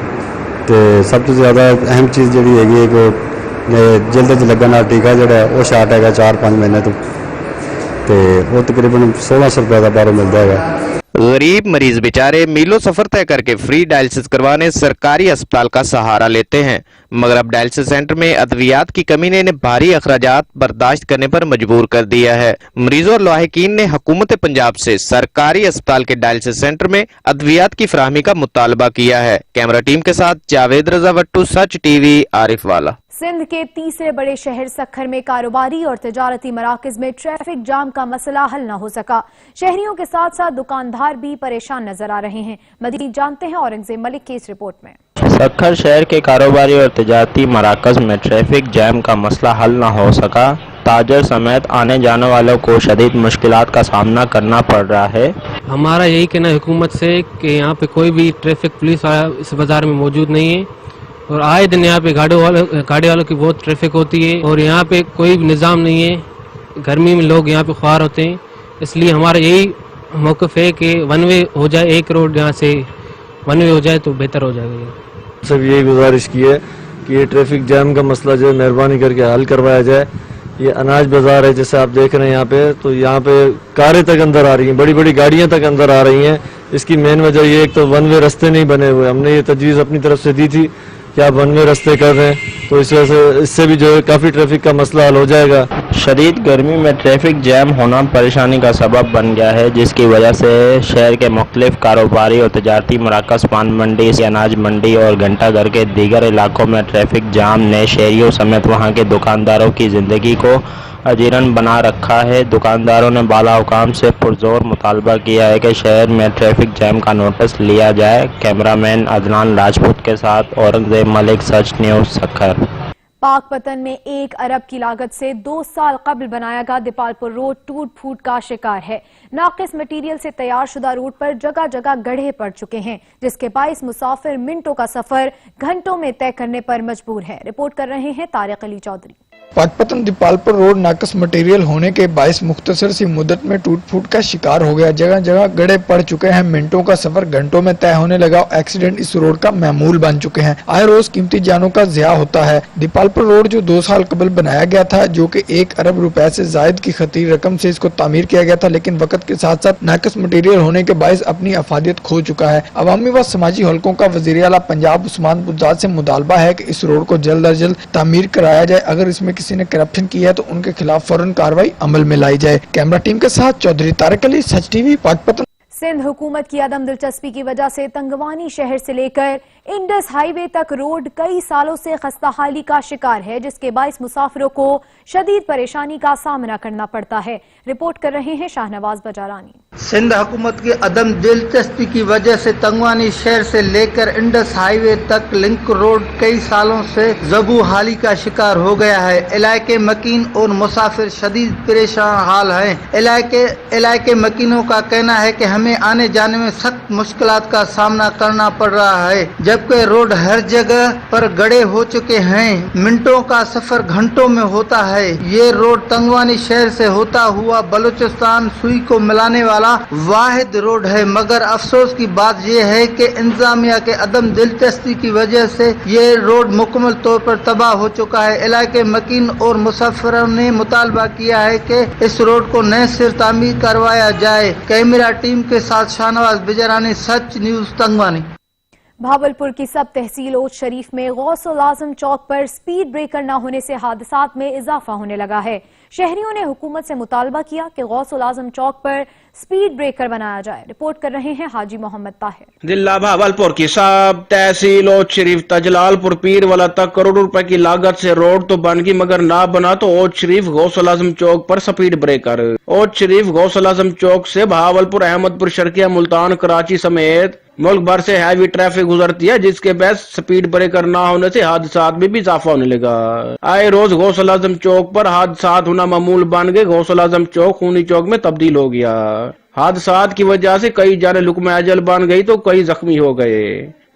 तो सब तो ज़्यादा अहम चीज़ जी है एक जल्द च लगन वाला टीका जो वो शार्ट है 4-5 महीने तो वो तकरीबन 1600 रुपये का बाहरों मिलता है। गरीब मरीज बेचारे मीलों सफर तय करके फ्री डायलिसिस करवाने सरकारी अस्पताल का सहारा लेते हैं, मगर अब डायलिसिस सेंटर में अद्वियात की कमी ने इन्हें भारी अखराजात बर्दाश्त करने पर मजबूर कर दिया है। मरीजों और लाहिकीन ने हुकूमत पंजाब से सरकारी अस्पताल के डायलिसिस सेंटर में अद्वियात की फराहमी का मुतालबा किया है। कैमरा टीम के साथ जावेद रजा वट्टू, सच TV, आरिफ वाला। सिंध के तीसरे बड़े शहर सखर में कारोबारी और तिजारती मराकज में ट्रैफिक जाम का मसला हल न हो सका। शहरियों के साथ साथ दुकानदार भी परेशान नजर आ रहे हैं। मजीद जानते हैं औरंगजेब मलिक की इस रिपोर्ट में। अक्खर शहर के कारोबारी और तजारती मराकज़ में ट्रैफिक जैम का मसला हल न हो सका। ताजर समेत आने जाने वालों को शदीद मुश्किलात का सामना करना पड़ रहा है। हमारा यही कहना है हुकूमत से कि यहाँ पे कोई भी ट्रैफिक पुलिस वाला इस बाज़ार में मौजूद नहीं है और आए दिन यहाँ पे गाड़ी वालों की बहुत ट्रैफिक होती है और यहाँ पे कोई भी निज़ाम नहीं है। गर्मी में लोग यहाँ पे ख्वार होते हैं, इसलिए हमारा यही मौक़िफ़ है कि वन वे हो जाए, एक रोड यहाँ से वन वे हो जाए तो बेहतर हो जाएगा। सब यही गुजारिश की है कि ये ट्रैफिक जैम का मसला जो है मेहरबानी करके हल करवाया जाए। ये अनाज बाजार है जैसे आप देख रहे हैं यहाँ पे, तो यहाँ पे कारें तक अंदर आ रही हैं, बड़ी बड़ी गाड़ियाँ तक अंदर आ रही हैं। इसकी मेन वजह ये एक तो वन वे रास्ते नहीं बने हुए। हमने ये तजवीज़ अपनी तरफ से दी थी कि आप वन वे रास्ते कर रहे हैं, तो इस वजह से इससे भी जो है काफ़ी ट्रैफिक का मसला हल हो जाएगा। शदीद गर्मी में ट्रैफिक जैम होना परेशानी का सबब बन गया है, जिसकी वजह से शहर के मुख्तलिफ कारोबारी और तजारती मराकज़, पान मंडी, अनाज मंडी और घंटाघर के दीगर इलाकों में ट्रैफिक जाम ने शहरियों समेत वहाँ के दुकानदारों की ज़िंदगी को अजीरन बना रखा है। दुकानदारों ने बाला हुकाम से पुरजोर मुतालबा किया है कि शहर में ट्रैफिक जैम का नोटिस लिया जाए। कैमरामैन अदनान राजपूत के साथ औरंगजेब मलिक, सच न्यूज़, सक्खर। पाकपतन में 1 अरब की लागत से 2 साल कबल बनाया गया दीपालपुर रोड टूट फूट का शिकार है। नाकिस मटीरियल से तैयार शुदा रोड पर जगह जगह गड्ढे पड़ चुके हैं, जिसके बाइस मुसाफिर मिनटों का सफर घंटों में तय करने पर मजबूर है। रिपोर्ट कर रहे हैं तारिक अली चौधरी। पाकपतन दीपालपुर रोड नाकस मटेरियल होने के बाइस मुख्तसर सी मुद्दत में टूट फूट का शिकार हो गया। जगह जगह गड्ढे पड़ चुके हैं, मिनटों का सफर घंटों में तय होने लगा। एक्सीडेंट इस रोड का मामूल बन चुके हैं। आए रोज कीमती जानों का ज़िया होता है। दीपालपुर रोड जो 2 साल कबल बनाया गया था, जो कि 1 अरब रुपए से जायद की खतीर रकम से इसको तामीर किया गया था, लेकिन वक्त के साथ साथ नाकस मटेरियल होने के बाइस अपनी अफादियत खो चुका है। अवामी व समाजी हलकों का वज़ीर आला पंजाब उस्मान बुज़दार से मुतालबा है कि इस रोड को जल्द अज जल्द तामीर कराया जाए। अगर इसमें किसी ने करप्शन की है तो उनके खिलाफ फौरन कार्रवाई अमल में लाई जाए। कैमरा टीम के साथ चौधरी तारिक अली, सच टीवी, पाकपतन। सिंध हुकूमत की अदम दिलचस्पी की वजह से तंगवानी शहर से लेकर इंडस हाईवे तक रोड कई सालों से खस्ताहाली का शिकार है, जिसके बाइस मुसाफिरों को शदीद परेशानी का सामना करना पड़ता है। रिपोर्ट कर रहे हैं शाहनवाज बजारानी। सिंध हुकूमत की अदम दिलचस्पी की वजह से तंगवानी शहर से लेकर इंडस हाईवे तक लिंक रोड कई सालों से ज़बू हाली का शिकार हो गया है। इलाके मकीन और मुसाफिर शदीद परेशान हाल हैं। इलाके मकीनों का कहना है कि हमें आने जाने में सख्त मुश्किलात का सामना करना पड़ रहा है, जबकि रोड हर जगह पर गड्ढे हो चुके हैं। मिनटों का सफर घंटों में होता है। ये रोड तंगवानी शहर से होता हुआ बलूचिस्तान सुई को मिलाने वाला वाहिद रोड है, मगर अफसोस की बात यह है कि इंतजामिया के अदम दिलचस्पी की वजह से ये रोड मुकम्मल तौर पर तबाह हो चुका है। इलाके मकीन और मुसाफिरों ने मुतालबा किया है कि इस रोड को नए सिर तामीर करवाया जाए। कैमरा टीम के साथ शाहनवाज बिजरानी, सच न्यूज़, तंगवानी। भावलपुर की सब तहसील ओज शरीफ में गौसुल आजम चौक पर स्पीड ब्रेकर न होने से हादसात में इजाफा होने लगा है। शहरियों ने हुकूमत से मुतालबा किया कि गौसुल आजम चौक पर स्पीड ब्रेकर बनाया जाए। रिपोर्ट कर रहे हैं हाजी मोहम्मद ताहिर। जिला भावलपुर की सब तहसील ओज शरीफ तजलालपुर पीरवाला तक करोड़ों रुपए की लागत से रोड तो बन गई, मगर ना बना तो ओज शरीफ गौसुल आजम चौक पर स्पीड ब्रेकर। ओज शरीफ गौसुल आजम चौक से भावलपुर, अहमदपुर, शर्किया, मुल्तान, कराची समेत मुल्क भर से हैवी ट्रैफिक गुजरती है, जिसके बाद स्पीड ब्रेकर ना होने से हादसात में भी इजाफा होने लगा। आए रोज गौसुल आजम चौक पर हादसात होना मामूल बन गए। गौसुल आजम चौक खूनी चौक में तब्दील हो गया। हादसात की वजह से कई जाने लुकमा अजल बन गई तो कई जख्मी हो गए,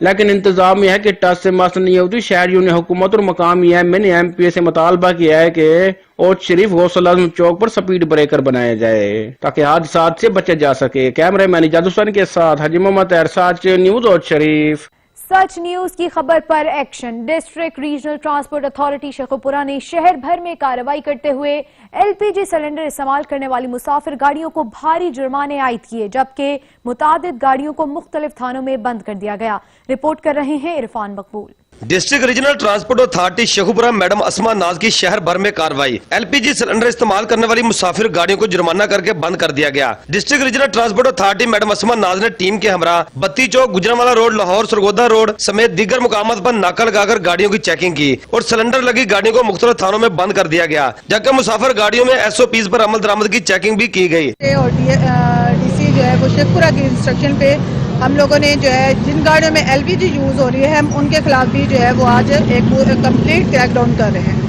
लेकिन इंतजाम यह है कि टच से मस नहीं होती। शहरियों ने हुकूमत और मकामी एमएन एमपी से मुतालबा किया है कि ओज शरीफ गौसुल आजम चौक पर स्पीड ब्रेकर बनाया जाए ताकि हादसात से बचा जा सके। कैमरा मैन जादूसन के साथ हाजी मोहम्मद सच न्यूज़, ओज शरीफ। सच न्यूज की खबर पर action. District regional transport authority Sheikhupura ने शहर भर में कार्रवाई करते हुए एलपीजी सिलेंडर इस्तेमाल करने वाली मुसाफिर गाड़ियों को भारी जुर्माने आयद किए, जबकि मुतादिद गाड़ियों को मुख्तलिफ थानों में बंद कर दिया गया। रिपोर्ट कर रहे हैं Irfan Maqbool. District regional transport authority Sheikhupura madam Asma Naz की शहर भर में कार्रवाई। एलपीजी सिलेंडर इस्तेमाल करने वाली मुसाफिर गाड़ियों को जुर्माना करके बंद कर दिया गया। District regional transport authority madam Asma Naz ने टीम के हमरा बत्ती चौक, गुजरांवाला रोड, लाहौर सरगोदा रोड समेत दीगर मुकामात पर नाका लगाकर गाड़ियों की चेकिंग की और सिलेंडर लगी गाड़ियों को मुख्तलिफ थानों में बंद कर दिया गया, जबकि मुसाफिर गाड़ियों में SOPs पर अमल दरामद की चेकिंग भी की गई। और डीसी जो है वो शेखपुरा की इंस्ट्रक्शन पे ہم لوگوں نے جو ہے جن گاڑیوں میں LPG یوز ہو رہی ہے ہم ان کے خلاف بھی جو ہے وہ آج ایک کمپلیٹ کریک ڈاؤن کر رہے ہیں.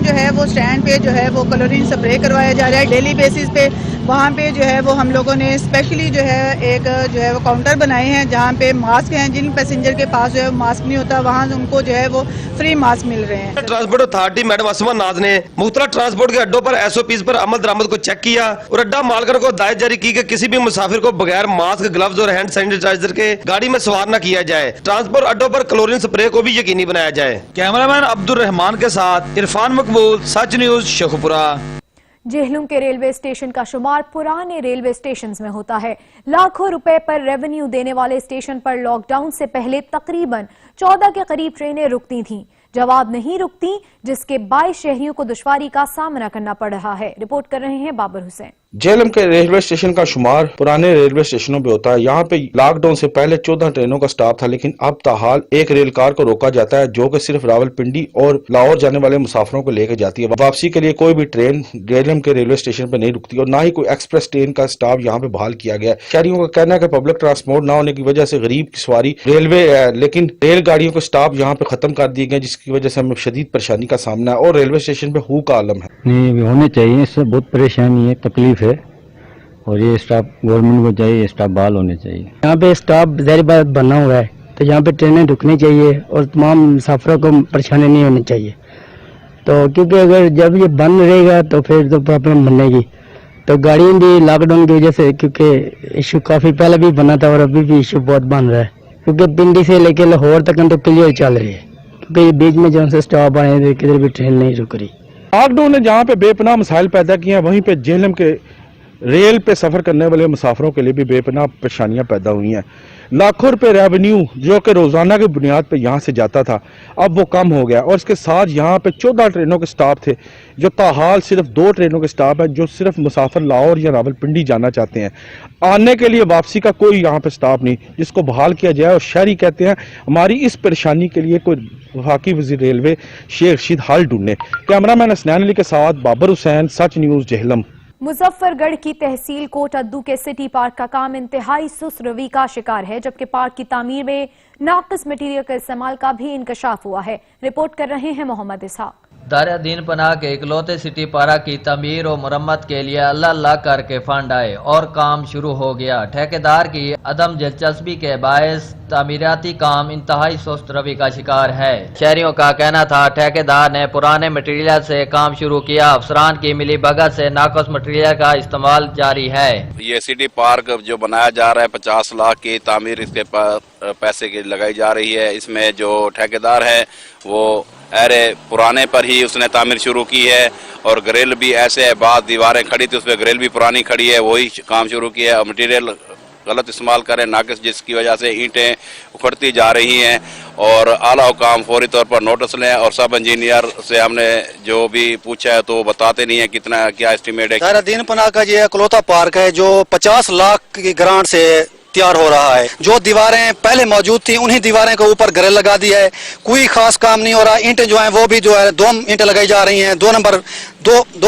جو ہے وہ اسٹینڈ پہ جو ہے وہ کلورین سپرے کروایا جا رہا ہے ڈیلی بیسس پہ. وہاں پہ جو ہے وہ ہم لوگوں نے اسپیشلی جو ہے ایک جو ہے وہ کاؤنٹر بنائے ہیں جہاں پہ ماسک ہیں. جن پیسنجر کے پاس جو ہے ماسک نہیں ہوتا وہاں ان کو جو ہے وہ فری ماسک مل رہے ہیں. ٹرانسپورٹ اتھارٹی میڈم اسما ناز نے مختلف ٹرانسپورٹ کے اڈوں پر SOPs پر عمل درآمد کو چیک کیا اور اڈا مالکن کو ہدایت جاری کی کہ کسی بھی مسافر کو بغیر ماسک گلوز اور ہینڈ سینیٹائزر کے گاڑی میں سوار نہ کیا جائے. ٹرانسپورٹ اڈوں پر کلورین سپرے کو بھی یقینی بنایا جائے. کیمرہ مین عبد الرحمان کے ساتھ عرفان مقبول، سچ نیوز، شیخوپورہ. جہلم کے ریلوے اسٹیشن کا شمار پرانے ریلوے اسٹیشنز میں ہوتا ہے. لاکھوں روپے پر ریونیو دینے والے اسٹیشن پر لاک ڈاؤن سے پہلے تقریباً 14 کے قریب ٹرینیں رکتی تھیں. جواب نہیں رکتی جس کے باعث شہریوں کو دشواری کا سامنا کرنا پڑ رہا ہے. رپورٹ کر رہے ہیں بابر حسین. جہلم کے ریلوے اسٹیشن کا شمار پرانے ریلوے اسٹیشنوں پہ ہوتا ہے. یہاں پہ لاک ڈاؤن سے پہلے 14 ٹرینوں کا سٹاپ تھا لیکن اب تاحال ایک ریل کار کو روکا جاتا ہے جو کہ صرف راولپنڈی اور لاہور جانے والے مسافروں کو لے کے جاتی ہے. واپسی کے لیے کوئی بھی ٹرین جہلم کے ریلوے اسٹیشن پہ نہیں رکتی اور نہ ہی کوئی ایکسپریس ٹرین کا سٹاپ یہاں پہ بحال کیا گیا ہے. شہریوں کا کہنا ہے کہ پبلک ٹرانسپورٹ نہ ہونے کی وجہ سے غریب کی سواری ریلوے ہے لیکن ریل گاڑیوں کے سٹاپ یہاں پہ ختم کر دیے گئے جس کی وجہ سے ہمیں شدید پریشانی کا سامنا ہے اور ریلوے اسٹیشن پہ ہو کا عالم ہے. نہیں ہونے چاہیے، اس سے بہت پریشانی ہے، تکلیف ہے اور یہ اسٹاف گورنمنٹ کو چاہیے اسٹاف بحال ہونے چاہیے. یہاں پہ اسٹاف ظاہر بات بننا ہوا ہے تو یہاں پہ ٹرینیں رکنی چاہیے اور تمام مسافروں کو پریشانی نہیں ہونی چاہیے. تو کیونکہ اگر جب یہ بند رہے گا تو پھر تو پرابلم بنے گی. تو گاڑیاں بھی لاک ڈاؤن کی وجہ سے کیونکہ ایشو کافی پہلے بھی بنا تھا اور ابھی بھی ایشو بہت بن رہا ہے کیونکہ پنڈی سے لے کے لاہور تک تو کلیئر چل رہی ہے کیونکہ یہ بیچ میں جو سے اسٹاپ آئے ہیں کدھر بھی ٹرین نہیں رک رہی. لاک ڈاؤن نے جہاں پہ بے پناہ مسائل پیدا کیے ہیں وہیں پہ جہلم کے ریل پہ سفر کرنے والے مسافروں کے لیے بھی بے پناہ پریشانیاں پیدا ہوئی ہیں. لاکھوں روپے ریونیو جو کہ روزانہ کی بنیاد پہ یہاں سے جاتا تھا اب وہ کم ہو گیا اور اس کے ساتھ یہاں پہ 14 ٹرینوں کے سٹاپ تھے جو تاحال صرف 2 ٹرینوں کے سٹاپ ہیں جو صرف مسافر لاہور یا راولپنڈی جانا چاہتے ہیں. آنے کے لیے واپسی کا کوئی یہاں پہ سٹاپ نہیں جس کو بحال کیا جائے اور شہری کہتے ہیں ہماری اس پریشانی کے لیے کوئی وفاقی وزیر ریلوے شیخ رشید حل ڈھونڈے. کیمرہ مین حسنین علی کے ساتھ بابر حسین، سچ نیوز، جہلم. مظفر گڑھ کی تحصیل کوٹ ادو کے سٹی پارک کا کام انتہائی سست روی کا شکار ہے جبکہ پارک کی تعمیر میں ناقص مٹیریل کا استعمال کا بھی انکشاف ہوا ہے. رپورٹ کر رہے ہیں محمد اسحاق. دار دین پناہ کے اکلوتے سٹی پارک کی تعمیر و مرمت کے لیے اللہ کر کے فنڈ آئے اور کام شروع ہو گیا. ٹھیکیدار کی عدم دلچسپی کے باعث تعمیراتی کام انتہائی سست روی کا شکار ہے. شہریوں کا کہنا تھا ٹھیکیدار نے پرانے مٹیریل سے کام شروع کیا، افسران کی ملی بھگت سے ناقص مٹیریل کا استعمال جاری ہے. یہ سٹی پارک جو بنایا جا رہا ہے 50 لاکھ کی تعمیر اس کے پیسے کی لگائی جا رہی ہے. اس میں جو ٹھیکیدار ہے وہ پرانے پر ہی اس نے تعمیر شروع کی ہے اور گریل بھی ایسے ہے، بعض دیواریں کھڑی تھی اس پہ گریل بھی پرانی کھڑی ہے وہی کام شروع کیا ہے اور مٹیریل غلط استعمال کریں ناقص جس کی وجہ سے اینٹیں اکھڑتی جا رہی ہیں اور اعلیٰ حکام فوری طور پر نوٹس لیں. اور سب انجینئر سے ہم نے جو بھی پوچھا ہے تو وہ بتاتے نہیں ہیں کتنا کیا اسٹیمیٹ ہے. دار دین پناہ کا یہ اکلوتا پارک ہے جو 50 لاکھ کی گرانٹ سے تیار ہو رہا ہے. جو دیواریں پہلے موجود تھیں انہی دیواریں کے اوپر گرل لگا دی ہے، کوئی خاص کام نہیں ہو رہا. اینٹیں جو ہیں وہ بھی جو ہے 2 اینٹیں لگائی جا رہی ہیں، 2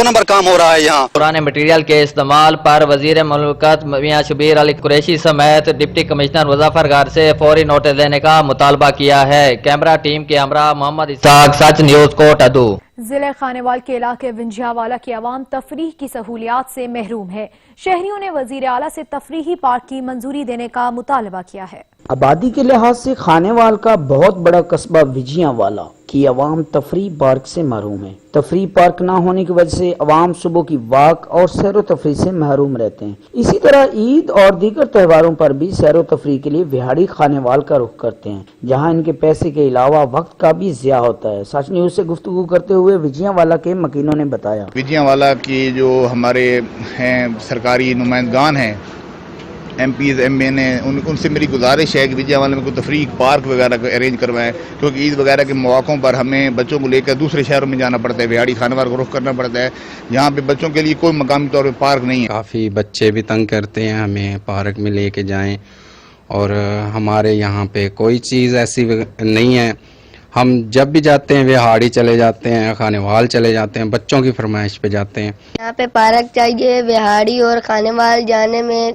نمبر کام ہو رہا ہے. یہاں پرانے مٹیریل کے استعمال پر وزیر مملکت میاں شبیر علی قریشی سمیت ڈپٹی کمشنر مظفر گڑھ سے فوری نوٹس دینے کا مطالبہ کیا ہے. کیمرہ ٹیم کے ہمراہ محمد اسحاق، سچ نیوز، کوٹ ادو. ضلع خانیوال کے علاقے ونجھیاوالا کی عوام تفریح کی سہولیات سے محروم ہے. شہریوں نے وزیر اعلیٰ سے تفریحی پارک کی منظوری دینے کا مطالبہ کیا ہے. آبادی کے لحاظ سے خانیوال کا بہت بڑا قصبہ ونجھیاوالا کی عوام تفریح پارک سے محروم ہے. تفریح پارک نہ ہونے کی وجہ سے عوام صبح کی واک اور سیر و تفریح سے محروم رہتے ہیں. اسی طرح عید اور دیگر تہواروں پر بھی سیر و تفریح کے لیے وہاڑی خانیوال کا رخ کرتے ہیں جہاں ان کے پیسے کے علاوہ وقت کا بھی ضیاع ہوتا ہے. سچ نیوز سے گفتگو کرتے ہوئے ونجھیاوالا کے مکینوں نے بتایا ونجھیاوالا کی جو ہمارے ہیں سرکاری نمائندگان ہیں MPs MN ان سے میری گزارش ہے کہ ونجھیاوالا میں کوئی تفریح پارک وغیرہ کو ارینج کروائیں کیونکہ عید وغیرہ کے مواقعوں پر ہمیں بچوں کو لے کر دوسرے شہروں میں جانا پڑتا ہے، وہاڑی خانیوال کو رخ کرنا پڑتا ہے. یہاں پہ بچوں کے لیے کوئی مقامی طور پہ پارک نہیں ہے. کافی بچے بھی تنگ کرتے ہیں ہمیں پارک میں لے کے جائیں اور ہمارے یہاں پہ کوئی چیز ایسی نہیں ہے. ہم جب بھی جاتے ہیں وہاڑی چلے جاتے ہیں، خانیوال چلے جاتے ہیں، بچوں کی فرمائش پہ جاتے ہیں. یہاں پہ پارک چاہیے. وہاڑی اور خانیوال جانے میں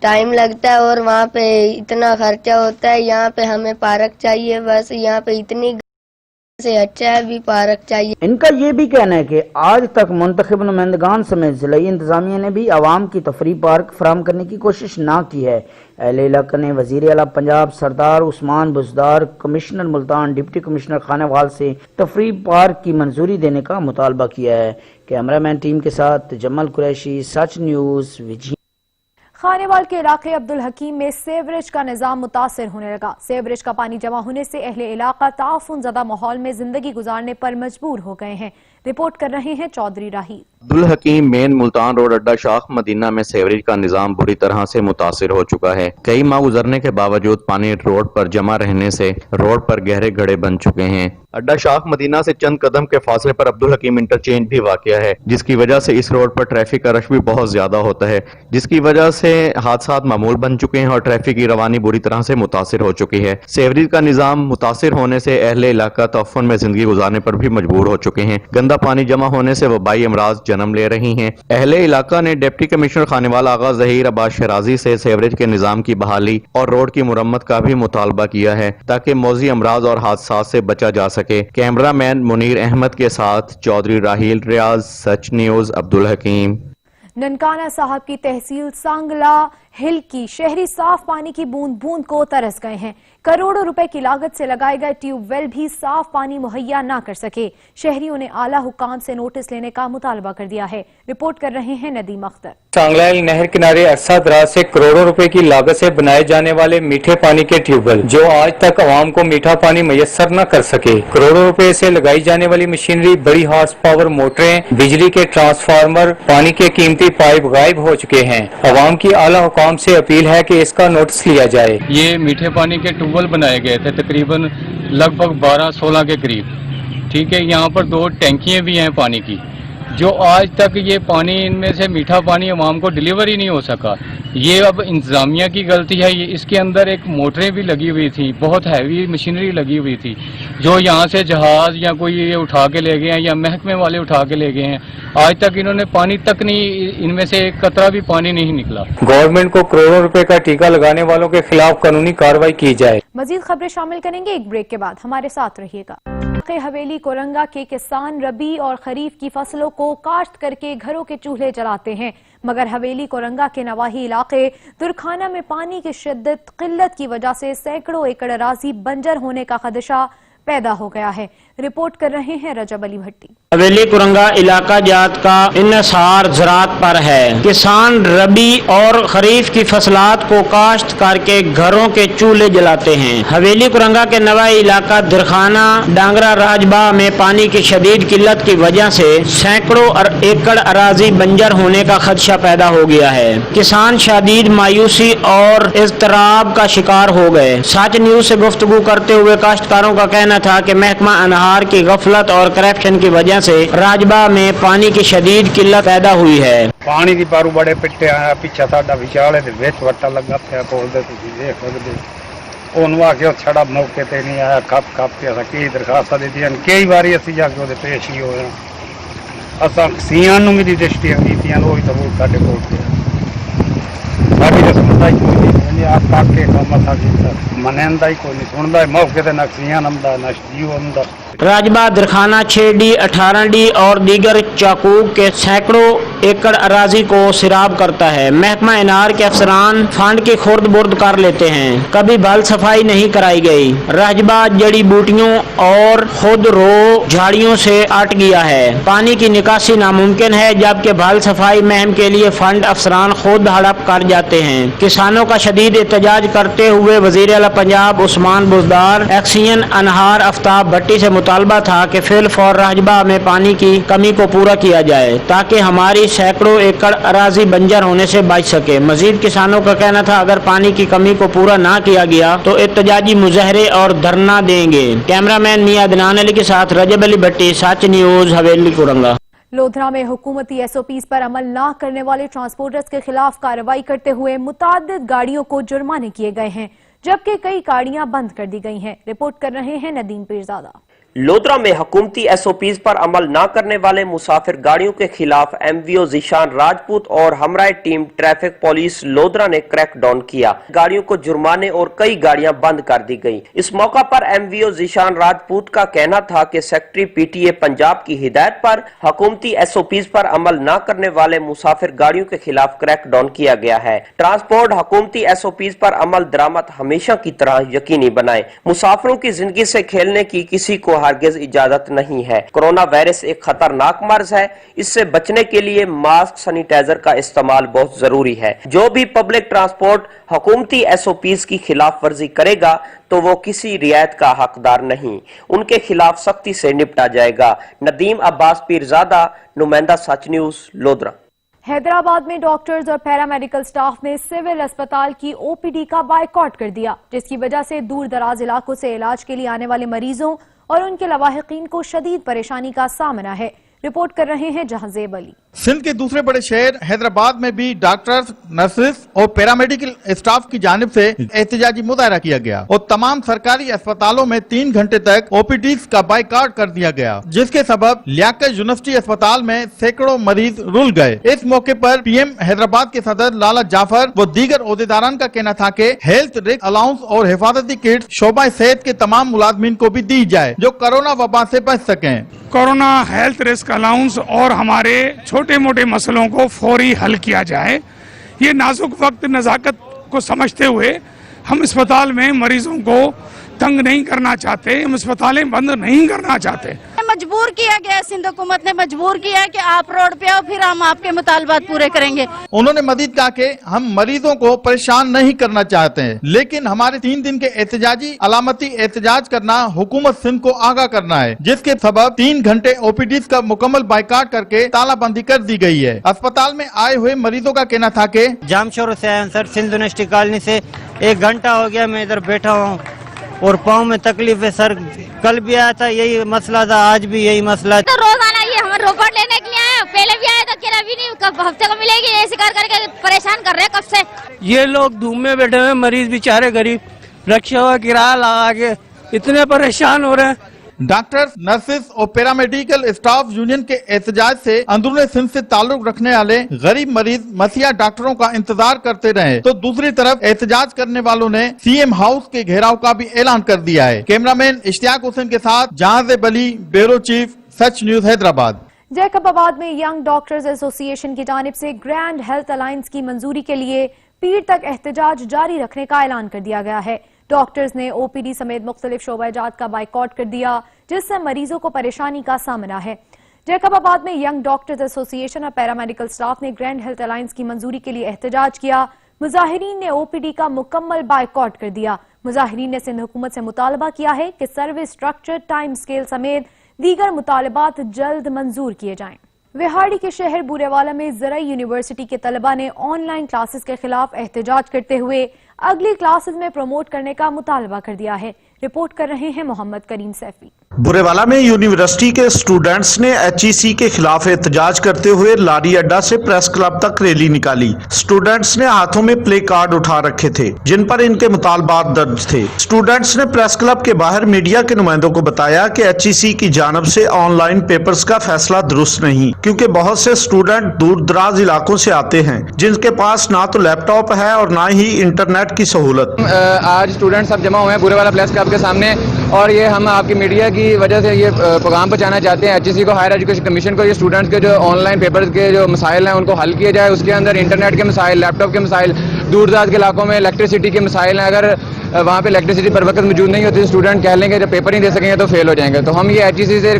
ٹائم لگتا ہے اور وہاں پہ اتنا خرچہ ہوتا ہے. یہاں پہ ہمیں پارک چاہیے, بس یہاں پہ اتنی سے اچھا ہے بھی پارک چاہیے. ان کا یہ بھی کہنا ہے کہ آج تک منتخب نمائندگان سمیت ضلعی انتظامیہ نے بھی عوام کی تفریح پارک فراہم کرنے کی کوشش نہ کی ہے. اہل علاقہ نے وزیر اعلیٰ Punjab Sardar Usman Buzdar, commissioner Multan, deputy commissioner Khanewal سے تفریح پارک کی منظوری دینے کا مطالبہ کیا ہے. کیمرہ مین ٹیم کے ساتھ جمل قریشی, سچ نیوز, وجی. خانیوال کے علاقے عبدالحکیم میں سیوریج کا نظام متاثر ہونے لگا. سیوریج کا پانی جمع ہونے سے اہل علاقہ تعفن زدہ ماحول میں زندگی گزارنے پر مجبور ہو گئے ہیں. رپورٹ کر رہے ہیں چودھری راہیل. عبدالحکیم مین ملتان روڈ اڈا شاخ مدینہ میں سیوریج کا نظام بری طرح سے متاثر ہو چکا ہے. کئی ماہ گزرنے کے باوجود پانی روڈ پر جمع رہنے سے روڈ پر گہرے گڑھے بن چکے ہیں. اڈا شاخ مدینہ سے چند قدم کے فاصلے پر عبدالحکیم انٹرچینج بھی واقع ہے, جس کی وجہ سے اس روڈ پر ٹریفک کا رش بھی بہت زیادہ ہوتا ہے, جس کی وجہ سے حادثات معمول بن چکے ہیں اور ٹریفک کی روانی بری طرح سے متاثر ہو چکی ہے. سیوریج کا نظام متاثر ہونے سے اہل علاقہ تعفن میں زندگی گزارنے پر بھی مجبور ہو چکے ہیں. گندا پانی جمع ہونے سے وبائی امراض جنم لے رہی ہیں. اہل علاقہ نے ڈپٹی کمشنر خانیوال آغا ظہیر عباس شرازی سے سیوریج کے نظام کی بحالی اور روڈ کی مرمت کا بھی مطالبہ کیا ہے تاکہ موذی امراض اور حادثات سے بچا جا سکے. کیمرہ مین منیر احمد کے ساتھ چودھری راہیل, ریاض, سچ نیوز, عبدالحکیم. ننکانہ صاحب کی تحصیل سانگلا ہل کی شہری صاف پانی کی بوند بوند کو ترس گئے ہیں. کروڑوں روپے کی لاگت سے لگائے گئے ٹیوب ویل بھی صاف پانی مہیا نہ کر سکے. شہریوں نے اعلیٰ حکام سے نوٹس لینے کا مطالبہ کر دیا ہے. رپورٹ کر رہے ہیں ندیم اختر. سانگلا ہل نہر کنارے عرصہ دراز سے کروڑوں روپے کی لاگت سے بنائے جانے والے میٹھے پانی کے ٹیوب ویل جو آج تک عوام کو میٹھا پانی میسر نہ کر سکے. کروڑوں روپے سے لگائی جانے والی مشینری, بڑی ہارس پاور موٹریں, بجلی کے ٹرانسفارمر, پانی کے قیمتی پائپ غائب ہو چکے ہیں. عوام کی اعلیٰ حکام سے اپیل ہے کہ اس کا نوٹس لیا جائے. یہ میٹھے پانی کے ٹیوب ویل بنائے گئے تھے تقریباً لگ بھگ 12-16 کے قریب. ٹھیک ہے, یہاں پر 2 ٹینکیاں بھی ہیں پانی کی, جو آج تک یہ پانی ان میں سے میٹھا پانی عوام کو ڈیلیور ہی نہیں ہو سکا. یہ اب انتظامیہ کی غلطی ہے. اس کے اندر ایک موٹریں بھی لگی ہوئی تھی, بہت ہیوی مشینری لگی ہوئی تھی, جو یہاں سے جہاز یا کوئی یہ اٹھا کے لے گئے ہیں یا محکمے والے اٹھا کے لے گئے ہیں. آج تک انہوں نے پانی تک نہیں, ان میں سے ایک قطرہ بھی پانی نہیں نکلا. گورنمنٹ کو کروڑوں روپے کا ٹیکہ لگانے والوں کے خلاف قانونی کارروائی کی جائے. مزید خبریں شامل کریں گے ایک بریک کے بعد, ہمارے ساتھ رہیے گا. حویلی کورنگا کے کسان ربیع اور خریف کی فصلوں کو کاشت کر کے گھروں کے چولہے جلاتے ہیں, مگر حویلی کورنگا کے نواحی علاقے درخانہ میں پانی کی شدت قلت کی وجہ سے سینکڑوں ایکڑ اراضی بنجر ہونے کا خدشہ پیدا ہو گیا ہے. رپورٹ کر رہے ہیں رجب علی بھٹی. حویلی کورنگا علاقہ جات کا انحصار زراعت پر ہے. کسان ربیع اور خریف کی فصلات کو کاشت کر کے گھروں کے چولہے جلاتے ہیں. حویلی کورنگا کے نواحی علاقہ درخانہ ڈانگرا راجبا میں پانی کی شدید قلت کی وجہ سے سینکڑوں ایکڑ اراضی بنجر ہونے کا خدشہ پیدا ہو گیا ہے. کسان شدید مایوسی اور اضطراب کا شکار ہو گئے. سچ نیوز سے گفتگو کرتے ہوئے کاشتکاروں کا کہنا تھا کہ محکمہ انہار کی غفلت اور کرپشن کی وجہ سے راجبا میں پانی کی شدید قلت پیدا ہوئی ہے. پانی دی پارو بڑے پٹے آیا, پیچھے ساڈا وچالے دے وچ وٹا لگا پیا, بولدے تسی دیکھ سکدے اونوں آ کے چھڑا موقع تے نہیں آیا. کھپ کھپ کے اساں کئی درخواستاں دتیاں, کئی واری اسی جا کے اودے پیش ہی ہوئے. اساں سیاں نوں بھی دشتیاں دتیاں, وہی تے وہ ساڈے کول تے ساڈی تے سمجھدا ہی کوئی نہیں. آپ تاک کے کام اساں کیتا منیندا ہی کوئی نہیں, سندا موقع تے نہ سیاں نمدا نہ جیو نمدا. راجبا درخانہ 6D 18D اور دیگر چاکوک کے سینکڑوں ایکڑ اراضی کو سیراب کرتا ہے. محکمہ انہار کے افسران فنڈ کی خورد برد کر لیتے ہیں. کبھی بال صفائی نہیں کرائی گئی. راجبا جڑی بوٹیوں اور خود رو جھاڑیوں سے اٹ گیا ہے. پانی کی نکاسی ناممکن ہے, جبکہ بال صفائی مہم کے لیے فنڈ افسران خود ہڑپ کر جاتے ہیں. کسانوں کا شدید احتجاج کرتے ہوئے وزیر اعلیٰ پنجاب عثمان بزدار ایکسین انہار آفتاب بھٹی سے مطالبہ تھا کہ فی الفور راجبا میں پانی کی کمی کو پورا کیا جائے تاکہ ہماری سینکڑوں ایکڑ اراضی بنجر ہونے سے بچ سکے. مزید کسانوں کا کہنا تھا اگر پانی کی کمی کو پورا نہ کیا گیا تو احتجاجی مظاہرے اور دھرنا دیں گے. کیمرہ مین میاں عدنان علی کے ساتھ رجب علی بھٹی, سچ نیوز, حویلی کورنگا. لودھرا میں حکومتی SOPs پر عمل نہ کرنے والے ٹرانسپورٹرز کے خلاف کارروائی کرتے ہوئے متعدد گاڑیوں کو جرمانے کیے گئے ہیں, جبکہ کئی گاڑیاں بند کر دی گئی ہیں. رپورٹ کر رہے ہیں ندیم پیرزادہ. लोधरा में हुकूमती SOPs पर अमल न करने वाले मुसाफिर गाड़ियों के खिलाफ MVO जीशान राजपूत और हमराह टीम ट्रैफिक पुलिस लोधरा ने क्रैकडाउन किया। गाड़ियों को जुर्माने और कई गाड़ियां बंद कर दी गईं। इस मौका पर MVO जीशान राजपूत का कहना था कि सेक्रेटरी PTA पंजाब की हिदायत पर हुकूमती SOPs पर अमल न करने वाले मुसाफिर गाड़ियों के खिलाफ क्रैकडाउन किया गया है। ट्रांसपोर्ट हुकूमती SOPs पर अमल दरामद हमेशा की तरह यकीनी बनाए। मुसाफिरों की जिंदगी से खेलने की किसी को हरगिज इजाजत नहीं है। कोरोना वायरस एक खतरनाक मर्ज है, इससे बचने के लिए मास्क सैनिटाइजर का इस्तेमाल बहुत जरूरी है। जो भी पब्लिक ट्रांसपोर्ट हुकूमती SOPs की खिलाफ वर्जी करेगा तो वो किसी रियायत का हकदार नहीं, उनके खिलाफ सख्ती से निपटा जाएगा। नदीम अब्बास पीरजादा, नुमाइंदा सच न्यूज, लोधरा। हैदराबाद में डॉक्टर्स और पैरामेडिकल स्टाफ ने सिविल अस्पताल की OPD का बायकॉट कर दिया, जिसकी वजह से दूर दराज इलाकों से इलाज के लिए आने वाले मरीजों और उनके लवाहिकीन को शदीद परेशानी का सामना है। रिपोर्ट कर रहे हैं जहांजेब अली। सिंध के दूसरे बड़े शहर हैदराबाद में भी डॉक्टर्स, नर्सेस और पैरामेडिकल स्टाफ की जानिब से एहतजाजी मुजाहरा किया गया और तमाम सरकारी अस्पतालों में 3 घंटे तक OPDs का बाइकाट कर दिया गया, जिसके सबब लियाकत यूनिवर्सिटी अस्पताल में सैकड़ों मरीज रुल गए। इस मौके पर PM हैदराबाद के सदर लाला जाफर व दीगर ओहदेदारान का कहना था कि हेल्थ रिस्क अलाउंस और हिफाजती किट शोबा सेहत के तमाम मुलाजमीन को भी दी जाए जो कोरोना वबा से बच सकें। कोरोना हेल्थ रिस्क अलाउंस और हमारे छोटे मोटे मसलों को फौरी हल किया जाए। ये नाजुक वक्त नज़ाकत को समझते हुए हम अस्पताल में मरीजों को तंग नहीं करना चाहते, हम अस्पतालें बंद नहीं करना चाहते। मजबूर किया गया, सिंध हुकूमत ने मजबूर किया है कि आप रोड पे आओ, फिर हम आपके मुतालबात पूरे करेंगे। उन्होंने मजीद कहा कि हम मरीजों को परेशान नहीं करना चाहते हैं, लेकिन हमारे 3 दिन के एहतजाजी अलामती एहतजाज करना हुकूमत सिंध को आगाह करना है, जिसके सबब 3 घंटे OPDs का मुकम्मल बाइकाट करके तालाबंदी कर दी गई है। अस्पताल में आए हुए मरीजों का कहना था कि जामशोर से आए सर, सिंध यूनिवर्सिटी कॉलोनी से 1 घंटा हो गया मैं इधर बैठा हूँ और पाँव में तकलीफ है सर। कल भी आया था यही मसला था, आज भी यही मसला है। तो रोजाना ये हम रिपोर्ट लेने के लिए आए, पहले भी आए तो किराया भी नहीं, कब हफ्ते को मिलेगी, ऐसे कर करके परेशान कर रहे हैं कब से। ये लोग धूम में बैठे हुए मरीज बेचारे गरीब, रक्षा हुआ किराया लगा के इतने परेशान हो रहे हैं। डॉक्टर्स, नर्सेस और पैरामेडिकल स्टाफ यूनियन के एहतजाज से अंदरूनी सिंध से ताल्लुक रखने वाले गरीब मरीज मसीहा डॉक्टरों का इंतजार करते रहे, तो दूसरी तरफ एहतजाज करने वालों ने CM हाउस के घेराव का भी ऐलान कर दिया है। कैमरामैन इश्तियाक हुसैन के साथ जहांजेब अली, ब्यूरो चीफ, सच न्यूज, हैदराबाद। जैकबाबाद में यंग डॉक्टर्स एसोसिएशन की जानिब से ग्रैंड हेल्थ अलायंस की मंजूरी के लिए पीर तक एहतजाज जारी रखने का ऐलान कर दिया गया है। डॉक्टर्स ने OPD समेत मुख्तलिफ शोबाजात का बाइकॉट कर दिया, जिससे मरीजों को परेशानी का सामना है। जैकबाबाद में यंग डॉक्टर्स एसोसिएशन और पैरामेडिकल स्टाफ ने ग्रैंड हेल्थ अलायंस की मंजूरी के लिए एहतजाज किया। मुजाहिरीन ने OPD का मुकम्मल बाइकॉट कर दिया। मुजाहिरीन ने सिंध हुकूमत से मुतालबा किया है कि सर्विस स्ट्रक्चर, टाइम स्केल समेत दीगर मुतालबात जल्द मंजूर किए जाएं। विहाड़ी के शहर बूरेवाला में ज़राई यूनिवर्सिटी के तलबा ने ऑनलाइन क्लासेस के खिलाफ एहतजाज करते हुए अगली क्लासेस में प्रमोट करने का मुतालबा कर दिया है। रिपोर्ट कर रहे हैं मोहम्मद करीम सैफी। बुरेवाला में यूनिवर्सिटी के स्टूडेंट्स ने HEC के खिलाफ एहतजाज करते हुए लारी अड्डा से प्रेस क्लब तक रैली निकाली। स्टूडेंट्स ने हाथों में प्ले कार्ड उठा रखे थे जिन पर इनके मुतालबात दर्ज थे। स्टूडेंट्स ने प्रेस क्लब के बाहर मीडिया के नुमाइंदों को बताया कि HEC की जानब से ऑनलाइन पेपर्स का फैसला दुरुस्त नहीं, क्योंकि बहुत से स्टूडेंट दूर दराज इलाकों से आते हैं जिनके पास ना तो लैपटॉप है और ना ही इंटरनेट की सहूलत। आज स्टूडेंट सब जमा हुए हैं बूरेवाला प्रेस क्लब के सामने और ये हम आपकी मीडिया की वजह से ये पैगाम पहुंचाना चाहते हैं HEC को, हायर एजुकेशन कमीशन को, ये स्टूडेंट्स के जो ऑनलाइन पेपर्स के जो मसाइल हैं उनको हल किए जाए। उसके अंदर इंटरनेट के मसाइल, लैपटॉप के मसाइल, दूर दराज के इलाकों में इलेक्ट्रिसिटी के मसाइल हैं। अगर वहाँ पे इलेक्ट्रिसिटी पर वक्त मौजूद नहीं होती तो स्टूडेंट कह लेंगे जब पेपर नहीं दे सकेंगे तो फेल हो जाएंगे। तो हम ये HEC से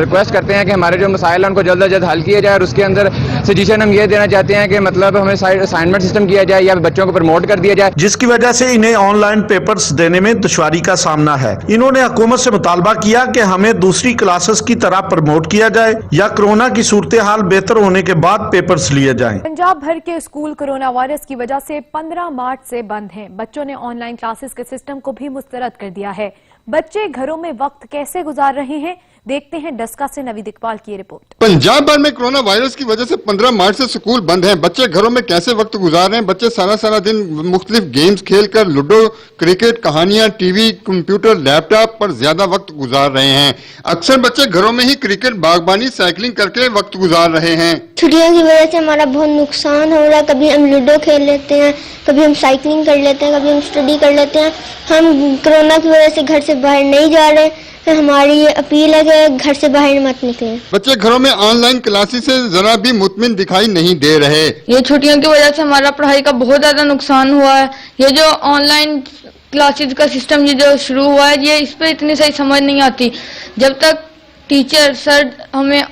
रिक्वेस्ट करते हैं कि हमारे जो मसाइल हैं उनको जल्द अज जल्द हल किया जाए और उसके अंदर सजेशन हम ये देना चाहते हैं कि मतलब हमें असाइनमेंट सिस्टम किया जाए या बच्चों को प्रमोट कर दिया जाए, जिसकी वजह से इन्हें ऑनलाइन पेपर्स देने में दुश्वारी का सामना है। इन्होंने हुकूमत से मुतालबा किया कि हमें दूसरी क्लासेस की तरह प्रमोट किया जाए या कोरोना की सूरत हाल बेहतर होने के बाद पेपर्स लिए जाएं। पंजाब भर के स्कूल कोरोना वायरस की वजह से 15 मार्च से बंद हैं। बच्चों ने ऑनलाइन क्लासेस के सिस्टम को भी मुस्तरद कर दिया है। बच्चे घरों में वक्त कैसे गुजार रहे हैं, देखते हैं डस्का से नवीद इकबाल की रिपोर्ट। पंजाब भर में कोरोना वायरस की वजह से 15 मार्च से स्कूल बंद हैं। बच्चे घरों में कैसे वक्त गुजार रहे हैं? बच्चे सारा दिन मुख्तलिफ गेम्स खेलकर लूडो, क्रिकेट, कहानियां, टीवी, कंप्यूटर, लैपटॉप पर ज्यादा वक्त गुजार रहे हैं। अक्सर बच्चे घरों में ही क्रिकेट, बागबानी, साइकिलिंग करके वक्त गुजार रहे हैं। छुट्टियों की वजह से हमारा बहुत नुकसान हो रहा है। कभी हम लूडो खेल लेते हैं, कभी हम साइकिलिंग कर लेते हैं, कभी हम स्टडी कर लेते हैं। हम कोरोना की वजह से घर से बाहर नहीं जा रहे। हमारी ये अपील है कि घर से बाहर मत निकलें। बच्चे घरों में ऑनलाइन क्लासेस से जरा भी मुतमिन दिखाई नहीं दे रहे। ये छुट्टियों की वजह से हमारा पढ़ाई का बहुत ज्यादा नुकसान हुआ है। ये जो ऑनलाइन क्लासेस का सिस्टम ये जो शुरू हुआ है, ये इस पर इतनी सही समझ नहीं आती। जब तक टीचर सर हमें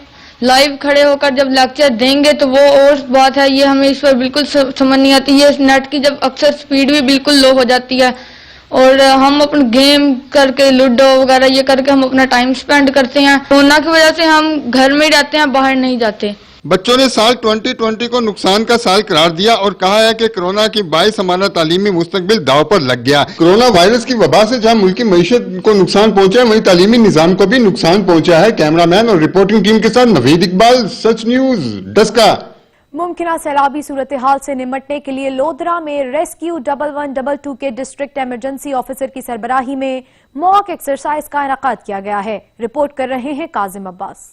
लाइव खड़े होकर जब लेक्चर देंगे तो वो और बात है, ये हमें इस पर बिल्कुल समझ नहीं आती। ये नेट की जब अक्सर स्पीड भी बिल्कुल लो हो जाती है और हम अपना गेम करके लूडो वगैरह ये करके हम अपना टाइम स्पेंड करते हैं। कोरोना की वजह से हम घर में ही रहते हैं, बाहर नहीं जाते। बच्चों ने साल 2020 को नुकसान का साल करार दिया और कहा है कि कोरोना की बाइस हमारा तालीमी मुस्तकबिल दाव पर लग गया। कोरोना वायरस की वबा से जहां मुल्क की मईशत को नुकसान पहुंचा है, वहीं तालीमी निजाम को भी नुकसान पहुंचा है। कैमरामैन और रिपोर्टिंग टीम के साथ नवीद इकबाल, सच न्यूज, डस्का। मुमकिना सैलाबी सूरत हाल से निमटने के लिए लोधरा में रेस्क्यू 1122 के डिस्ट्रिक्ट इमरजेंसी ऑफिसर की सरबराही में मॉक एक्सरसाइज का इनेकाद किया गया है। रिपोर्ट कर रहे हैं काजिम अब्बास।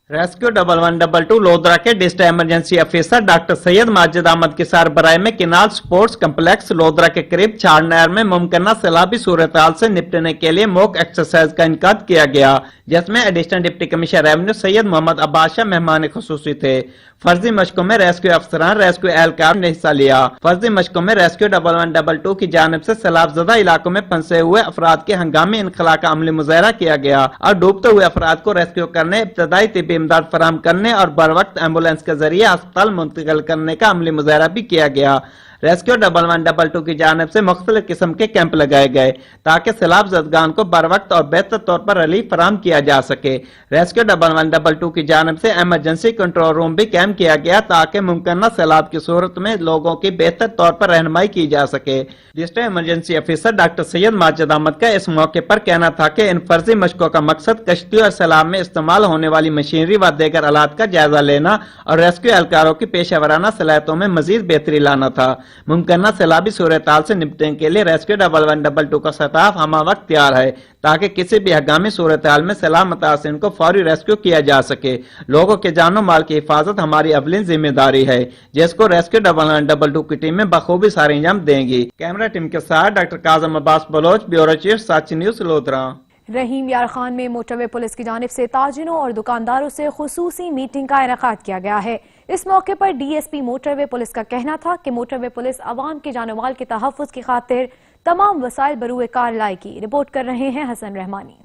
रेस्क्यू 1122 लोधरा के district emergency officer doctor Syed Majid Ahmed की सरबराही में किनाल स्पोर्ट्स कम्प्लेक्स लोधरा के करीब चार नहर में मुमकिना सैलाबी सूरत हाल से निपटने के लिए मॉक एक्सरसाइज का इनेकाद किया गया, जिसमें additional deputy commissioner revenue Syed Muhammad Abbas Shah मेहमान खुसूसी थे। फर्जी मशकों में रेस्क्यू अफसरान, रेस्क्यू एहलकार ने हिस्सा लिया। फर्जी मशकों में रेस्क्यू 1122 की जानिब से सैलाबजदा इलाकों में फंसे हुए अफराद के हंगामी इनखला का अमली मुजाहरा किया गया और डूबते हुए अफराद को रेस्क्यू करने, इब्तदाई तिब्बी इमदाद फराहम करने और बर वक्त एम्बुलेंस के जरिए अस्पताल मुंतकिल करने का अमली मुजाहरा भी किया गया। रेस्क्यू 1122 की जानिब से मुख्तलिफ किस्म के कैंप लगाए गए ताकि सैलाब ज़दगान को बर वक्त और बेहतर तौर पर रिलीफ फराहम किया जा सके। रेस्क्यू 1122 की जानिब से इमरजेंसी कंट्रोल रूम भी कायम किया गया ताकि मुमकिन सैलाब की सूरत में लोगों की बेहतर तौर पर रहनुमाई की जा सके। District emergency officer doctor Syed Majid Ahmed का इस मौके पर कहना था कि इन फर्जी मशकों का मकसद कश्ती और सैलाब में इस्तेमाल होने वाली मशीनरी व दीगर आलात का जायजा लेना और रेस्क्यू एहलकारों की पेशेवराना सलाहियतों में मजीद बेहतरी लाना था। मुमकिन सैलाबी सूरत हाल से निपटने के लिए रेस्क्यू 1122 का स्टाफ हमा वक्त तैयार है ताकि किसी भी हंगामी सूरत हाल में सैलाब मुतासिरीन को फौरी रेस्क्यू किया जा सके। लोगों के जानो माल की हिफाजत हमारी अवलीन जिम्मेदारी है, जिसको रेस्क्यू 1122 की टीम में बखूबी सारे अंजाम देंगी। कैमरा टीम के साथ doctor काजम Abbas Bloch, bureau chief, सच न्यूज लोधरा। रहीम यार खान में मोटरवे पुलिस की जानिब से ताजिरों और दुकानदारों से खुसूसी मीटिंग का इनेकाद किया गया है। इस मौके पर डीएसपी मोटरवे पुलिस का कहना था कि मोटरवे पुलिस अवाम के जानमाल के तहफ़्फ़ुज़ की खातिर तमाम वसाइल बरूए कार लाएगी। रिपोर्ट कर रहे हैं Hassan Rehmani.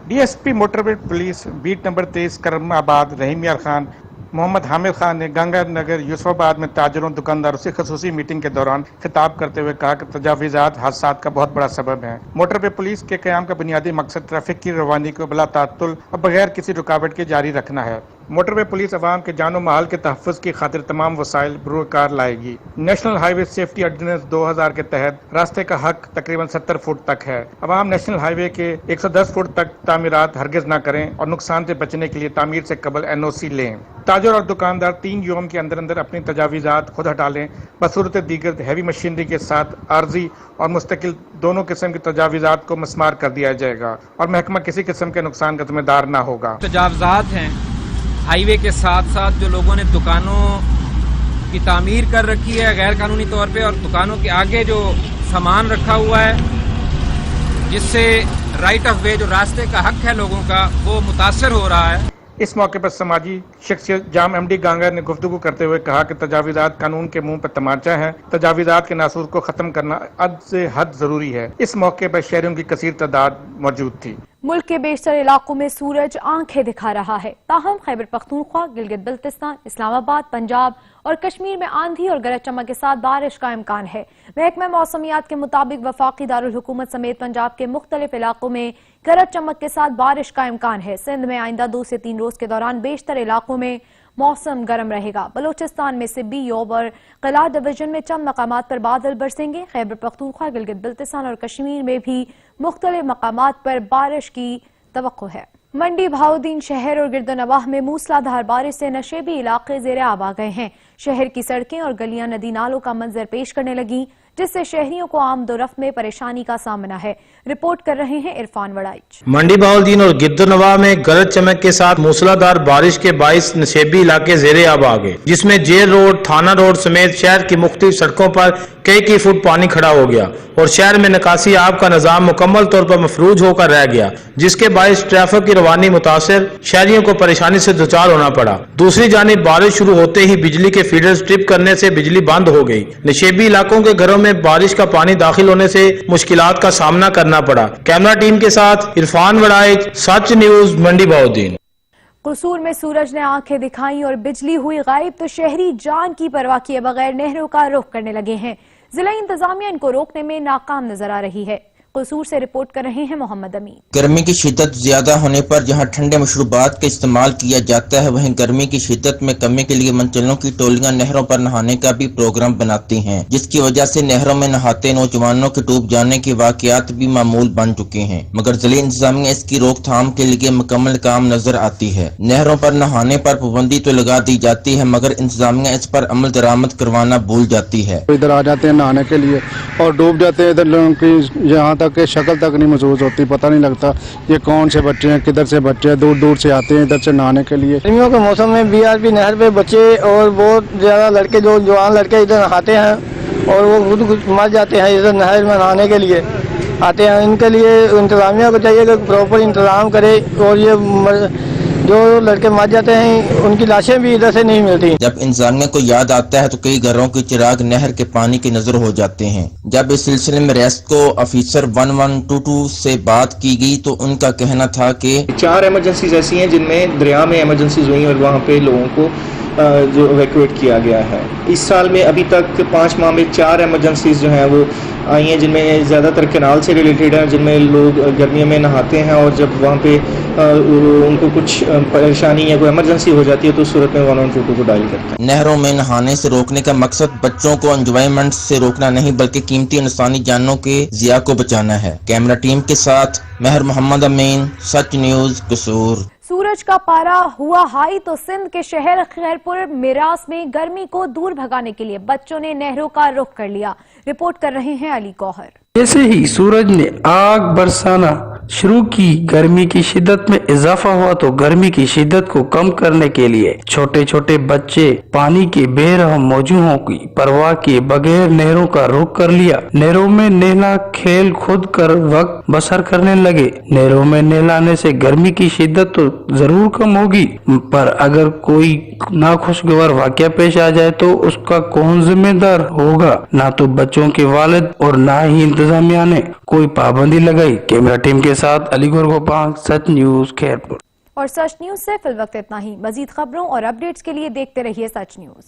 DSP motorway police beat number 23 Karamabad Rahim Yar Khan Mohammad Hamid Khan ने गंगा नगर यूसुफाबाद में ताजरों दुकानदारों से खसूसी मीटिंग के दौरान खिताब करते हुए कहा कि तजावीज़ात हादसात का बहुत बड़ा सबब है। मोटरवे पुलिस के क़याम का बुनियादी मकसद ट्रैफिक की रवानी को बिला ताअत्तुल और बगैर किसी रुकावट के जारी रखना है। मोटरवे पुलिस अवाम के जानो माल के तहफ़्फ़ुज़ की खातिर तमाम वसाइल बरूए कार लाएगी। नेशनल हाईवे सेफ्टी ऑर्डिनेंस 2000 के तहत रास्ते का हक तकरीबन 70 फुट तक है। अवाम नेशनल हाईवे के 110 फुट तक तामीरात हरगिज ना करें और नुकसान से बचने के लिए तामीर से कबल NOC लें। ताजर और दुकानदार 3 यौम के अंदर अंदर अपनी तजावीज़ात खुद हटा लें। बसूरत दीगर हैवी मशीनरी के साथ आर्जी और मुस्तकिल दोनों किस्म की तजावीज़ात को मस्मार कर दिया जाएगा और महकमा किसी किस्म के नुकसान का जिम्मेदार ना होगा। तजावीज़ात हैं हाईवे के साथ साथ जो लोगों ने दुकानों की तामीर कर रखी है गैर कानूनी तौर पे और दुकानों के आगे जो सामान रखा हुआ है जिससे राइट ऑफ वे जो रास्ते का हक है लोगों का वो मुतासर हो रहा है। इस मौके पर समाजी शख्सियत जाम MD गांगर ने गुफ्तगू करते हुए कहा कि तजावीज़ात कानून के मुंह पर तमाचा है। तजावीज़ात के नासूर को खत्म करना हद से हद जरूरी है। इस मौके पर शहरियों की कसीर तादाद मौजूद थी। मुल्क के बेशतर इलाकों में सूरज आंखें दिखा रहा है, ताहम खैबर पख्तूनख्वा, गिलगित बल्तिस्तान, इस्लामाबाद, पंजाब और कश्मीर में आंधी और गरज चमक के साथ बारिश का इम्कान है। महकमा मौसमियात के मुताबिक वफाकी दारुल हुकूमत समेत पंजाब के मुख्तलिफ इलाकों में गरज चमक के साथ बारिश का इम्कान है। सिंध में आइंदा 2 से 3 रोज के दौरान बेशतर इलाकों में मौसम गर्म रहेगा। बलोचिस्तान में सिब्बी, योब और कला डिवीजन में चंद मकामात पर बादल बरसेंगे। खैबर पख्तूनख्वा, गिलगित बल्तिस्तान और कश्मीर में भी मुख्तलिफ मकामात पर बारिश की तवक्को है। मंडी बहाउद्दीन शहर और गिरदोनवाह में मूसलाधार बारिश से नशेबी इलाके ज़ेरे आब आ गए हैं। शहर की सड़कें और गलियां नदी नालों का मंजर पेश करने लगी, जिससे शहरियों को आमदोरफ्त में परेशानी का सामना है। रिपोर्ट कर रहे हैं इरफान वड़ाइच। मंडी बहाउद्दीन और गिरदोनवाह में गरज चमक के साथ मूसलाधार बारिश के बाइस नशेबी इलाके ज़ेरे आब आ गए, जिसमें जेल रोड, थाना रोड समेत शहर की मुख्तलिफ सड़कों पर कई फुट पानी खड़ा हो गया और शहर में निकासी आब का निजाम मुकम्मल तौर पर मफरूज होकर रह गया, जिसके बाइस ट्रैफिक की रवानी मुतासिर, शहरियों को परेशानी से दुचार होना पड़ा। दूसरी जानिब बारिश शुरू होते ही बिजली के फीडर स्ट्रिप करने से बिजली बंद हो गई। नशेबी इलाकों के घरों में बारिश का पानी दाखिल होने से मुश्किलात का सामना करना पड़ा। कैमरा टीम के साथ इरफान वड़ाइच, सच न्यूज, मंडी बहाउद्दीन। कसूर में सूरज ने आंखें दिखाई और बिजली हुई गायब तो शहरी जान की परवाह किए बगैर नहरों का रुख करने लगे हैं। जिला इंतजामिया इनको रोकने में नाकाम नजर आ रही है। कसूर से रिपोर्ट कर रहे हैं मोहम्मद अमीन। गर्मी की शिद्दत ज्यादा होने पर जहां ठंडे मशरूबात का इस्तेमाल किया जाता है, वहीं गर्मी की शिद्दत में कमी के लिए मंचलों की टोलियां नहरों पर नहाने का भी प्रोग्राम बनाती हैं, जिसकी वजह से नहरों में नहाते नौजवानों के डूब जाने के वाकयात भी मामूल बन चुके हैं। मगर जिला इंतजामिया इसकी रोकथाम के लिए मुकम्मल काम नजर आती है। नहरों पर नहाने पर पाबंदी तो लगा दी जाती है, मगर इंतजामिया इस पर अमल दरामद करवाना भूल जाती है। इधर आ जाते हैं नहाने के लिए और डूब जाते हैं। इधर लोगों की यहाँ तक शक्ल तक नहीं महसूस होती, पता नहीं लगता ये कौन से बच्चे हैं, किधर से बच्चे हैं, दूर दूर से आते हैं इधर से नहाने के लिए। गर्मियों के मौसम में बीआरपी नहर पे बच्चे और बहुत ज्यादा लड़के, जो जवान लड़के इधर नहाते हैं और वो खुद मर जाते हैं इधर नहर में नहाने के लिए आते हैं। इनके लिए इंतजामिया को चाहिए कि प्रॉपर इंतजाम करे और ये जो लड़के मर जाते हैं उनकी लाशें भी इधर से नहीं मिलती। जब इंतजामिया को याद आता है तो कई घरों के चिराग नहर के पानी की नजर हो जाते हैं। जब इस सिलसिले में रेस्को ऑफिसर 1122 से बात की गई तो उनका कहना था कि 4 इमरजेंसीज ऐसी हैं जिनमें दरिया में इमरजेंसीज हुई और वहाँ पे लोगों को जो इवैक्यूएट किया गया है। इस साल में अभी तक 5 माह में 4 इमरजेंसीज जो हैं वो आई हैं, जिनमें ज़्यादातर कैनाल से रिलेटेड हैं, जिनमें लोग गर्मियों में नहाते हैं और जब वहाँ पे उनको कुछ परेशानी या कोई इमरजेंसी हो जाती है तो उस सूरत में 1122 को डायल करते हैं। नहरों में नहाने से रोकने का मकसद बच्चों को एंजॉयमेंट से रोकना नहीं, बल्कि कीमती इंसानी जानों के जिया को बचाना है। कैमरा टीम के साथ महर मोहम्मद अमीन, सच न्यूज, कसूर। सूरज का पारा हुआ हाई तो सिंध के शहर खैरपुर मिरास में गर्मी को दूर भगाने के लिए बच्चों ने नहरों का रुख कर लिया। रिपोर्ट कर रहे हैं अली गौहर। जैसे ही सूरज ने आग बरसाना शुरू की, गर्मी की शिद्दत में इजाफा हुआ तो गर्मी की शिद्दत को कम करने के लिए छोटे छोटे बच्चे पानी के बेरहम मौजूदों की परवाह किए बगैर नहरों का रुख कर लिया। नहरों में नहला खेल खुद कर वक्त बसर करने लगे। नहरों में नहलाने से गर्मी की शिद्दत तो जरूर कम होगी, पर अगर कोई नाखुशगवार वाकया पेश आ जाए तो उसका कौन जिम्मेदार होगा? ना तो बच्चों के वालिद और ना ही इंतजामिया ने कोई पाबंदी लगाई। कैमरा टीम के साथ अलीगढ़ गोपाल, सच न्यूज, खैरपुर। और सच न्यूज से फिल वक्त इतना ही। मजीद खबरों और अपडेट्स के लिए देखते रहिए सच न्यूज।